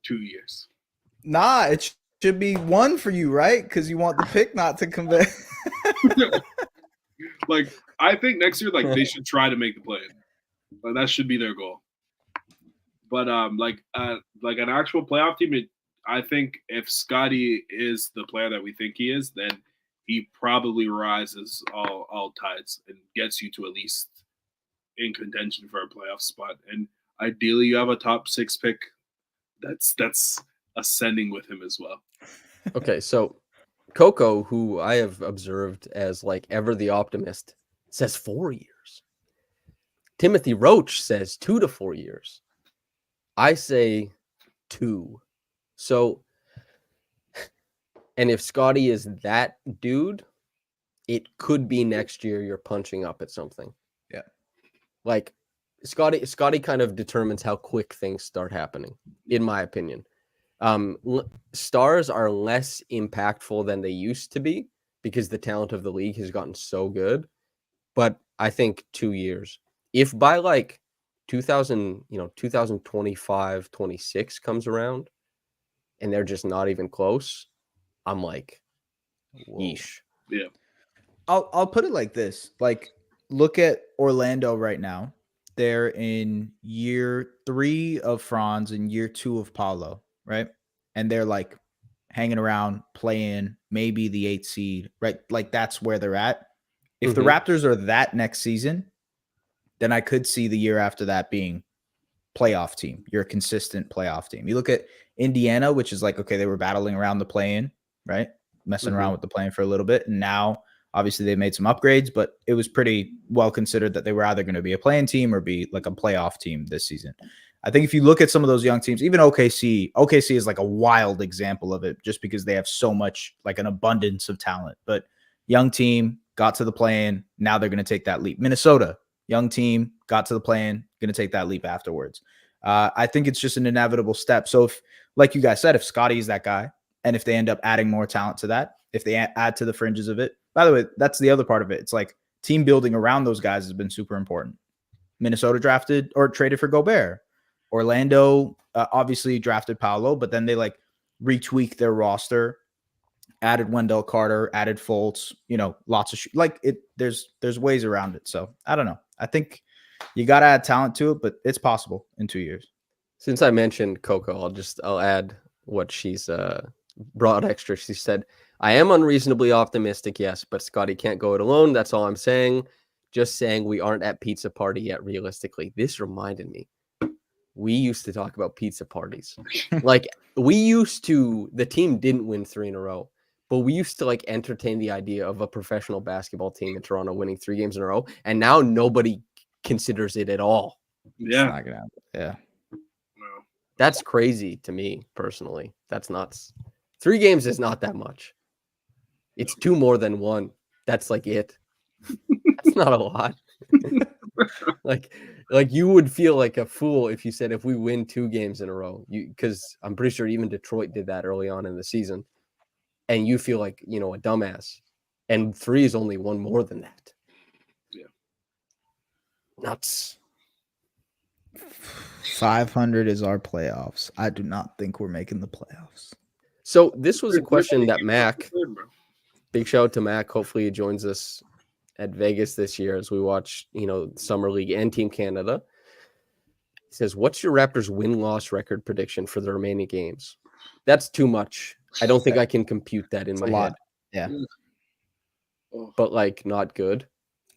Speaker 1: 2 years.
Speaker 3: Nah, it should be 1 for you, right? Because you want the pick not to convey.
Speaker 1: Like, I think next year, like, they should try to make the play-in. Like, that should be their goal. But like an actual playoff team, I think if Scotty is the player that we think he is, then he probably rises all tides and gets you to at least in contention for a playoff spot. And ideally, you have a top 6 pick that's ascending with him as well.
Speaker 2: Okay, so Coco, who I have observed as like ever the optimist, says 4 years. Timothy Roach says 2 to 4 years. I say 2. So, and if Scotty is that dude, it could be next year you're punching up at something.
Speaker 3: Yeah.
Speaker 2: Like Scotty kind of determines how quick things start happening, in my opinion. Stars are less impactful than they used to be because the talent of the league has gotten so good. But I think 2 years, if by like 2025, 26 comes around and they're just not even close, I'm like, yeesh.
Speaker 1: Yeah.
Speaker 3: I'll put it like this. Like, look at Orlando right now. They're in year 3 of Franz and year 2 of Paulo, right? And they're like hanging around, playing maybe the 8th seed, right? Like that's where they're at. If the Raptors are that next season, then I could see the year after that being playoff team. You're a consistent playoff team. You look at Indiana, which is like, okay, they were battling around the play-in, right? Messing around with the play-in for a little bit. And now, obviously, they made some upgrades, but it was pretty well considered that they were either going to be a play-in team or be like a playoff team this season. I think if you look at some of those young teams, even OKC is like a wild example of it just because they have so much, like an abundance of talent. But young team got to the play-in. Now they're going to take that leap. Minnesota, young team, got to the play-in, going to take that leap afterwards. I think it's just an inevitable step. So if, like you guys said, if Scotty is that guy, and if they end up adding more talent to that, if they add to the fringes of it, by the way, that's the other part of it. It's like team building around those guys has been super important. Minnesota drafted or traded for Gobert. Orlando obviously drafted Paolo, but then they like retweaked their roster, added Wendell Carter, added Fultz, lots of there's ways around it. So I don't know. I think you got to add talent to it, but it's possible in 2 years.
Speaker 2: Since I mentioned Coco, I'll add what she's brought extra. She said, I am unreasonably optimistic, yes, but Scotty can't go it alone. That's all I'm saying. Just saying we aren't at pizza party yet, realistically. This reminded me. We used to talk about pizza parties. Like, the team didn't win 3 in a row, but we used to like entertain the idea of a professional basketball team in Toronto winning 3 games in a row, and now nobody considers it at all.
Speaker 1: Yeah.
Speaker 3: It's not gonna happen. Yeah.
Speaker 2: That's crazy to me personally. That's nuts. 3 games is not that much. It's 2 more than 1. That's like it. That's not a lot. like you would feel like a fool if you said if we win 2 games in a row, because I'm pretty sure even Detroit did that early on in the season, and you feel like a dumbass. And 3 is only 1 more than that.
Speaker 1: Yeah.
Speaker 2: Nuts.
Speaker 3: 500 is our playoffs. I do not think we're making the playoffs.
Speaker 2: So this was a question that Mac, big shout out to Mac. Hopefully he joins us at Vegas this year as we watch, Summer League and Team Canada. He says, what's your Raptors win-loss record prediction for the remaining games? That's too much. I don't think I can compute that in my head.
Speaker 3: Yeah.
Speaker 2: But like not good.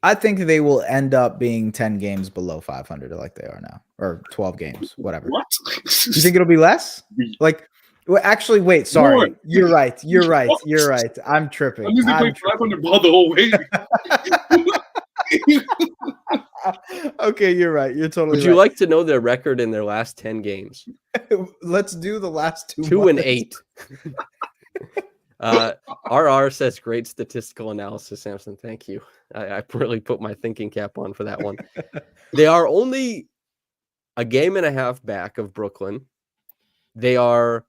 Speaker 3: I think they will end up being 10 games below 500 like they are now, or 12 games, whatever.
Speaker 1: What?
Speaker 3: You think it'll be less? Like, well, actually, wait, sorry.
Speaker 1: More.
Speaker 3: You're right. I'm tripping.
Speaker 1: I'm using 500 ball the whole way.
Speaker 3: Okay, you're right. You're totally
Speaker 2: Would you like to know their record in their last 10 games?
Speaker 3: Let's do the last 2.
Speaker 2: 2-8. RR says great statistical analysis, Samson. Thank you. I really put my thinking cap on for that one. They are only a game and a half back of Brooklyn. They are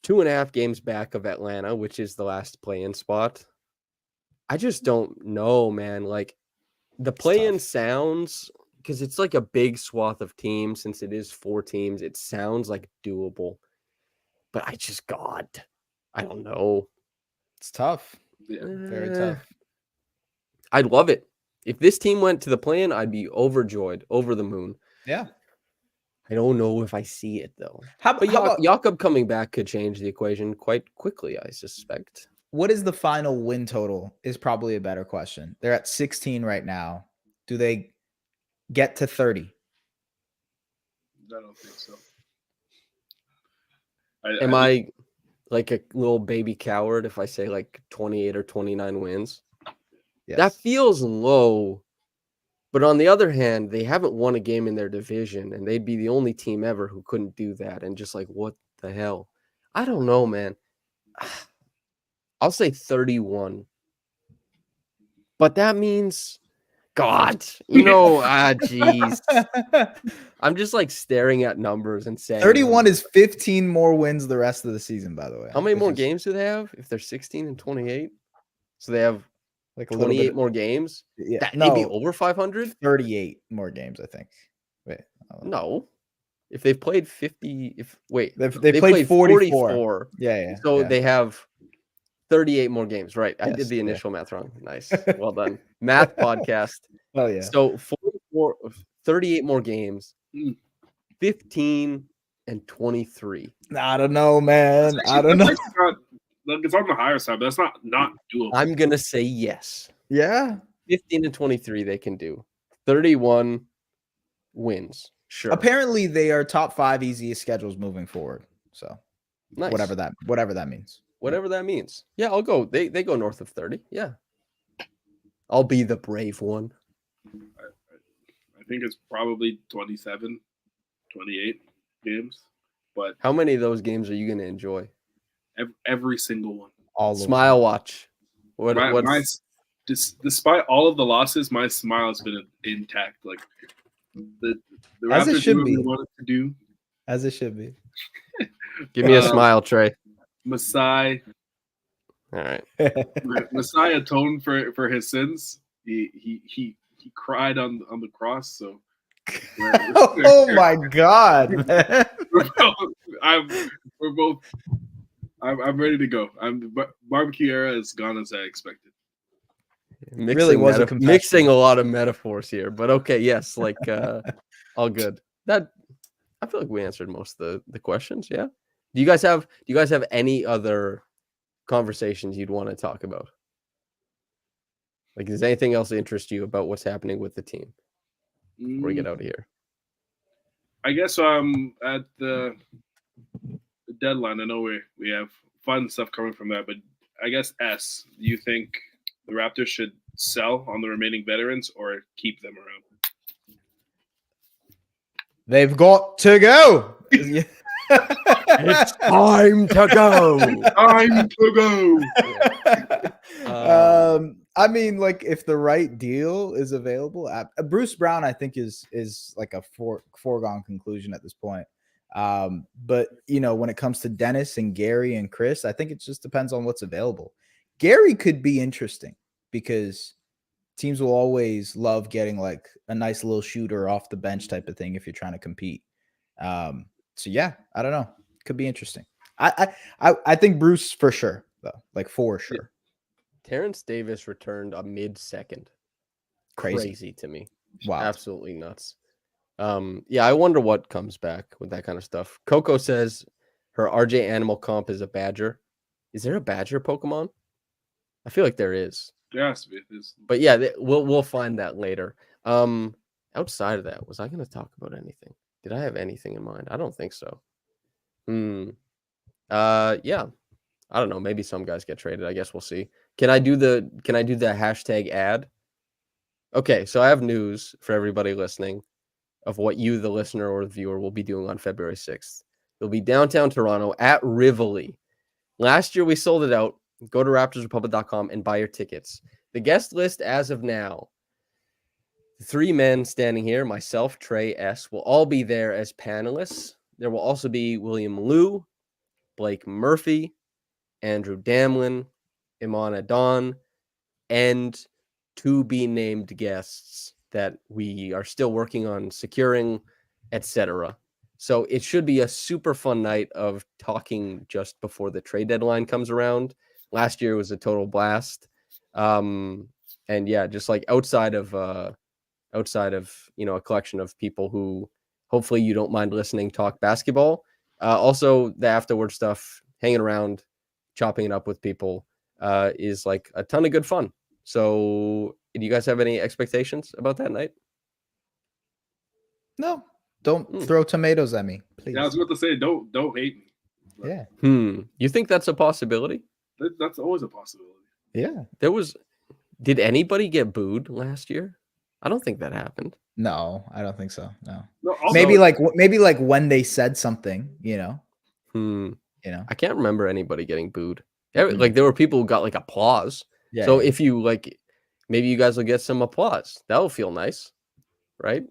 Speaker 2: 2.5 games back of Atlanta, which is the last play-in spot. I just don't know, man. Like the play-in sounds, because it's like a big swath of teams. Since it is 4 teams, it sounds like doable. But I don't know.
Speaker 3: It's tough.
Speaker 1: Yeah.
Speaker 3: Very tough.
Speaker 2: I'd love it. If this team went to the play-in, I'd be overjoyed, over the moon.
Speaker 3: Yeah.
Speaker 2: I don't know if I see it, though.
Speaker 3: But how about
Speaker 2: Jakob coming back could change the equation quite quickly, I suspect.
Speaker 3: what is the final win total is probably a better question. They're at 16 right now. Do they get to 30?
Speaker 1: I don't think so.
Speaker 2: Am I like a little baby coward if I say like 28 or 29 wins?
Speaker 3: Yes.
Speaker 2: That feels low. But on the other hand, they haven't won a game in their division, and they'd be the only team ever who couldn't do that. And just like, what the hell? I don't know, man. I'll say 31. But that means, God, jeez. I'm just like staring at numbers and saying
Speaker 3: 31 is 15 more wins the rest of the season, by the way.
Speaker 2: How many more games do they have if they're 16 and 28? So they have
Speaker 3: like a
Speaker 2: 28 more games?
Speaker 3: Yeah,
Speaker 2: They'd be over 500?
Speaker 3: 38 more games, I think. Wait.
Speaker 2: No. If they've played 50,
Speaker 3: they played 44. Yeah.
Speaker 2: So they have 38 more games, right?
Speaker 3: Yes,
Speaker 2: I did the initial math wrong. Nice. Well done. Math podcast.
Speaker 3: Oh, yeah.
Speaker 2: So 38 more games, 15 and 23.
Speaker 3: I don't know, man. I don't know.
Speaker 1: It's on the higher side, but that's not doable.
Speaker 2: I'm going to say yes.
Speaker 3: Yeah.
Speaker 2: 15 and 23 they can do. 31 wins. Sure.
Speaker 3: Apparently they are top 5 easiest schedules moving forward. So
Speaker 2: nice.
Speaker 3: whatever that means.
Speaker 2: Whatever that means. Yeah, I'll go. They go north of 30. Yeah. I'll be the brave one.
Speaker 1: I think it's probably 27, 28 games. But
Speaker 2: how many of those games are you going to enjoy?
Speaker 1: Every single one.
Speaker 2: All smile watch.
Speaker 1: Despite all of the losses, my smile has been intact. Like the
Speaker 3: Raptors
Speaker 1: as it should be. Wanted to do.
Speaker 3: As it should be.
Speaker 2: Give me a smile, Trey.
Speaker 1: Masai.
Speaker 2: All right.
Speaker 1: Masai atoned for his sins. He cried on the cross. So.
Speaker 3: Oh my God, man.
Speaker 1: We're both. I'm ready to go. Barbecue era is gone as I expected.
Speaker 2: Mixing a lot of metaphors here, but okay, yes, like all good. That I feel like we answered most of the questions. Yeah. Do you guys have any other conversations you'd want to talk about? Like, does anything else interest you about what's happening with the team before we get out of here?
Speaker 1: I guess at the deadline. I know we have fun stuff coming from that, but I guess do you think the Raptors should sell on the remaining veterans or keep them around?
Speaker 3: They've got to go.
Speaker 2: It's time to go.
Speaker 1: Time to
Speaker 3: go. I mean, like, if the right deal is available, Bruce Brown, I think is like a foregone conclusion at this point. But when it comes to Dennis and Gary and Chris, I think it just depends on what's available. Gary could be interesting because teams will always love getting like a nice little shooter off the bench type of thing if you're trying to compete. So yeah, I don't know. Could be interesting. I think Bruce for sure though, like for sure.
Speaker 2: Yeah. Terrence Davis returned a mid-second. Crazy to me.
Speaker 3: Wow,
Speaker 2: absolutely nuts. Yeah, I wonder what comes back with that kind of stuff. Coco says her RJ Animal comp is a badger. Is there a badger Pokemon? I feel like there is.
Speaker 1: There has to be.
Speaker 2: But yeah, we'll find that later. Outside of that, was I going to talk about anything? Did I have anything in mind? I don't think so. Yeah. I don't know. Maybe some guys get traded. I guess we'll see. Can I do the hashtag ad? Okay, so I have news for everybody listening of what you, the listener or the viewer, will be doing on February 6th. It'll be downtown Toronto at Rivoli. Last year we sold it out. Go to RaptorsRepublic.com and buy your tickets. The guest list as of now, the 3 men standing here, myself, Trey, S, will all be there as panelists. There will also be William Liu, Blake Murphy, Andrew Damlin, Iman Adon, and to be named guests that we are still working on securing, etc. So it should be a super fun night of talking just before the trade deadline comes around. Last year was a total blast. And yeah, just like outside of a collection of people who hopefully you don't mind listening talk basketball. Also the afterward stuff, hanging around, chopping it up with people is like a ton of good fun. So do you guys have any expectations about that night?
Speaker 3: No, don't throw tomatoes at me, please.
Speaker 1: Yeah, I was about to say, don't hate me.
Speaker 3: But yeah.
Speaker 2: You think that's a possibility?
Speaker 1: That's always a possibility.
Speaker 3: Yeah.
Speaker 2: Did anybody get booed last year? I don't think that happened.
Speaker 3: No, I don't think so. No.
Speaker 1: Also,
Speaker 3: maybe like when they said something,
Speaker 2: I can't remember anybody getting booed. Like there were people who got like applause.
Speaker 3: Yeah.
Speaker 2: So if you like, maybe you guys will get some applause. That'll feel nice, right?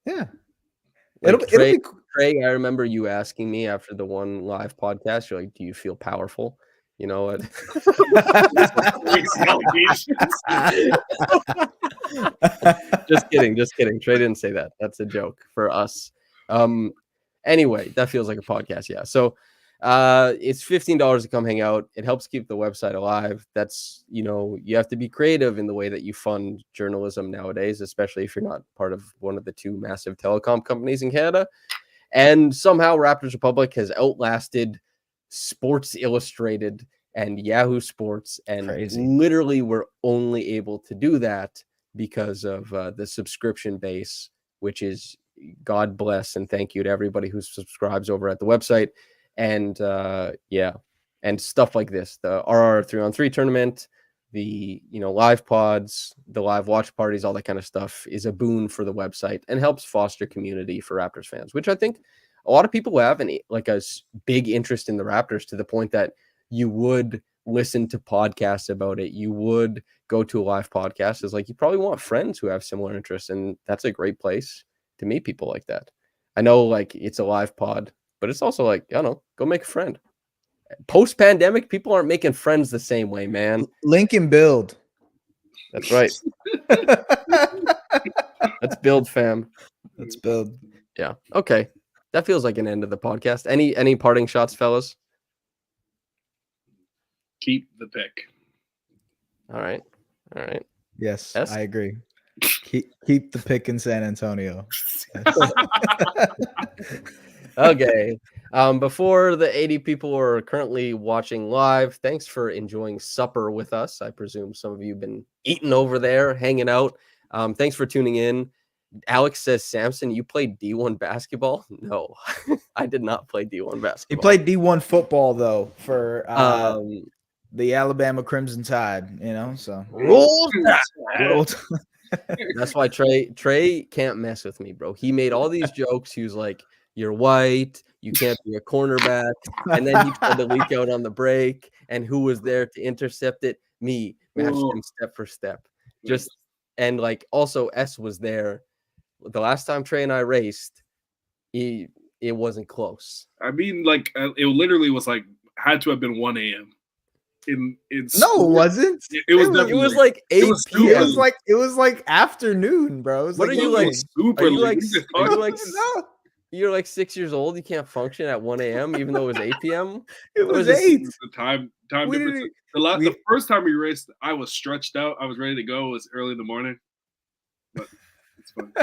Speaker 3: Yeah.
Speaker 2: Like
Speaker 3: It'll be
Speaker 2: Trey, I remember you asking me after the one live podcast, you're like, do you feel powerful? You know what? Just kidding. Trey didn't say that. That's a joke for us. Anyway, that feels like a podcast. Yeah. So it's $15 to come hang out. It helps keep the website alive. That's, you have to be creative in the way that you fund journalism nowadays, especially if you're not part of one of the two massive telecom companies in Canada. And somehow Raptors Republic has outlasted Sports Illustrated and Yahoo Sports, and literally we're only able to do that because of the subscription base, which is God bless and thank you to everybody who subscribes over at the website. And and stuff like this, the RR 3-on-3 tournament, the live pods, the live watch parties, all that kind of stuff is a boon for the website and helps foster community for Raptors fans, which I think a lot of people have like a big interest in the Raptors, to the point that you would listen to podcasts about it. You would go to a live podcast. It's like you probably want friends who have similar interests, and that's a great place to meet people like that. I know like it's a live pod, but it's also like, I don't know, go make a friend. Post-pandemic, people aren't making friends the same way, man.
Speaker 3: Link and build.
Speaker 2: That's right. Let's build, fam.
Speaker 3: Let's build.
Speaker 2: Yeah. Okay. That feels like an end of the podcast. Any parting shots, fellas?
Speaker 1: Keep the pick.
Speaker 2: All right.
Speaker 3: Yes, I agree. Keep the pick in San Antonio.
Speaker 2: Okay. Before the 80 people who are currently watching live, thanks for enjoying supper with us. I presume some of you have been eating over there, hanging out. Thanks for tuning in. Alex says, Samson, you played D1 basketball? No, I did not play D1 basketball.
Speaker 3: He played D1 football, though, for the Alabama Crimson Tide, so.
Speaker 2: Roll Tide. That's why Trey can't mess with me, bro. He made all these jokes. He was like, you're white, you can't be a cornerback. And then he tried to leak out on the break. And who was there to intercept it? Me. Matched him step for step. And like also S was there. The last time Trey and I raced, it wasn't close.
Speaker 1: I mean, like it literally was like had to have been 1 a.m. In
Speaker 3: no, it wasn't.
Speaker 1: It was
Speaker 2: like 8 p.m.
Speaker 3: It was like afternoon, bro.
Speaker 2: What
Speaker 3: like,
Speaker 2: are you like?
Speaker 1: Super
Speaker 2: You're like 6 years old. You can't function at 1 a.m. even though it was 8 p.m.
Speaker 3: It was 8.
Speaker 1: The time difference. The first time we raced, I was stretched out. I was ready to go. It was early in the morning. But it's fun.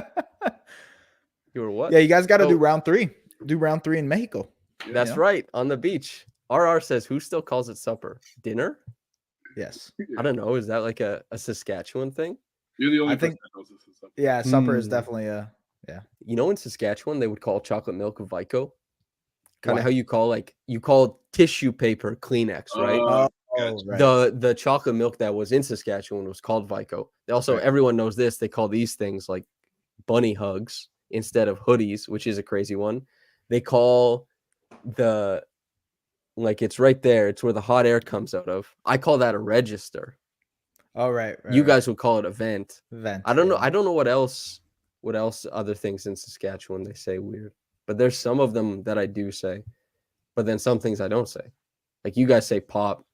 Speaker 2: You were what?
Speaker 3: Yeah, you guys got to do round 3. Do round 3 in Mexico.
Speaker 2: That's right, on the beach. RR says, who still calls it supper? Dinner?
Speaker 3: Yes.
Speaker 2: I don't know. Is that like a Saskatchewan thing?
Speaker 1: You're the only person that knows this is supper.
Speaker 3: Yeah, supper is definitely yeah.
Speaker 2: In Saskatchewan, they would call chocolate milk Vico. Kind of how you call tissue paper Kleenex, right?
Speaker 3: Right.
Speaker 2: The chocolate milk that was in Saskatchewan was called Vico. Also, everyone knows this. They call these things like bunny hugs instead of hoodies, which is a crazy one. They call it's right there. It's where the hot air comes out of. I call that a register.
Speaker 3: Oh, right.
Speaker 2: You guys would call it a vent.
Speaker 3: Vent.
Speaker 2: I don't know. I don't know what else other things in Saskatchewan they say weird. But there's some of them that I do say. But then some things I don't say. Like you guys say pop,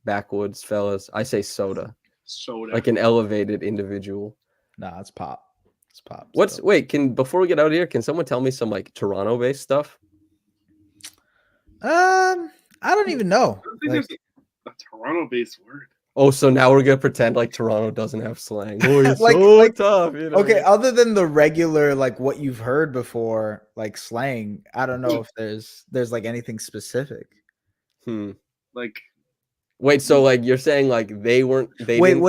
Speaker 2: backwoods fellas. I say soda.
Speaker 1: Soda.
Speaker 2: Like an elevated individual.
Speaker 3: Nah, it's pop. It's pop.
Speaker 2: Before we get out of here, can someone tell me some like Toronto-based stuff?
Speaker 3: I don't even know.
Speaker 1: I think there's a Toronto-based word.
Speaker 2: Oh, so now we're gonna pretend like Toronto doesn't have slang. Oh, you're tough.
Speaker 3: Okay, other than the regular, like what you've heard before, like slang, I don't know if there's like anything specific.
Speaker 1: Like,
Speaker 2: wait, so like you're saying like what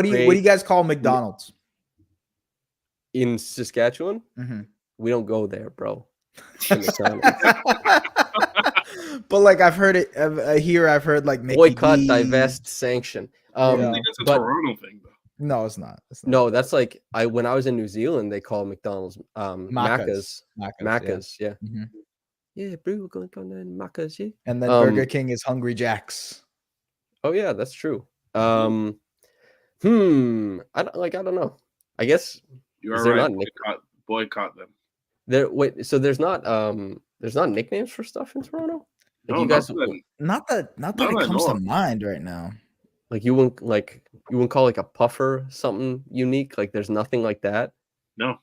Speaker 2: do
Speaker 3: you guys call McDonald's
Speaker 2: in Saskatchewan?
Speaker 3: Mm-hmm.
Speaker 2: We don't go there, bro.
Speaker 3: But like I've heard it here. I've heard like
Speaker 2: boycott, divest, sanction.
Speaker 1: I think it's a Toronto thing, though.
Speaker 3: No, it's not.
Speaker 2: No, that's like when I was in New Zealand, they call McDonald's Macca's.
Speaker 3: Macca's,
Speaker 2: yeah.
Speaker 3: Mm-hmm.
Speaker 2: Yeah, bro, we're going to go to Macca's, yeah.
Speaker 3: And then Burger King is Hungry Jack's.
Speaker 2: Oh yeah, that's true. I don't know. I guess
Speaker 1: You
Speaker 2: is
Speaker 1: are
Speaker 2: there
Speaker 1: right.
Speaker 2: not
Speaker 1: Boycott them.
Speaker 2: so there's not nicknames for stuff in Toronto? Like
Speaker 1: No,
Speaker 2: you guys
Speaker 3: Not that
Speaker 1: Not
Speaker 3: it
Speaker 1: at
Speaker 3: comes to
Speaker 1: all.
Speaker 3: mind right now.
Speaker 2: like you wouldn't call like a puffer something unique? Like there's nothing like that.
Speaker 1: No.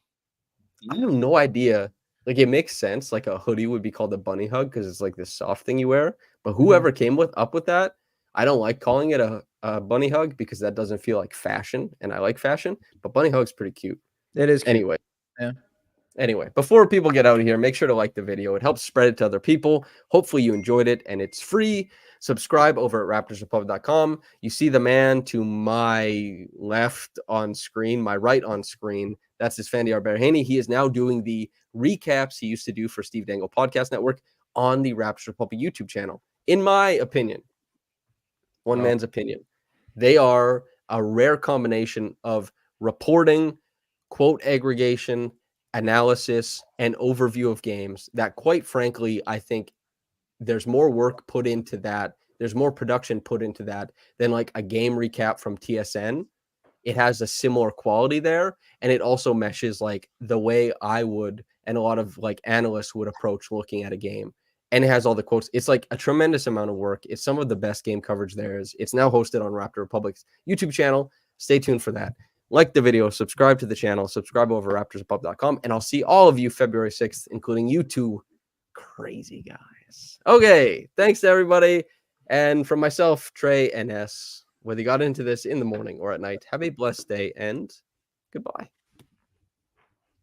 Speaker 2: I have no idea. Like it makes sense. Like a hoodie would be called a bunny hug because it's like this soft thing you wear. But whoever came up with that, I don't like calling it a bunny hug because that doesn't feel like fashion, and I like fashion. But bunny hug's pretty cute.
Speaker 3: It is cute.
Speaker 2: Anyway.
Speaker 3: Yeah.
Speaker 2: Anyway, before people get out of here, make sure to like the video. It helps spread it to other people. Hopefully you enjoyed it, and it's free. Subscribe over at raptorsrepublic.com. You see the man to my left on screen, my right on screen. That's Isfandiar Berhane. He is now doing the recaps he used to do for Steve Dangle Podcast Network on the Raptors Republic YouTube channel. In my opinion, one man's opinion, they are a rare combination of reporting, quote aggregation, analysis, and overview of games that, quite frankly, I think there's more work put into that. There's more production put into that than like a game recap from TSN. It has a similar quality there, and it also meshes like the way I would and a lot of like analysts would approach looking at a game. And it has all the quotes. It's like a tremendous amount of work. It's some of the best game coverage there is. It's now hosted on Raptor Republic's YouTube channel. Stay tuned for that. Like the video, subscribe to the channel, subscribe over raptorsrepublic.com, and I'll see all of you February 6th, including you two crazy guys. Okay, thanks to everybody. And from myself, Trey, and S, whether you got into this in the morning or at night, have a blessed day and goodbye.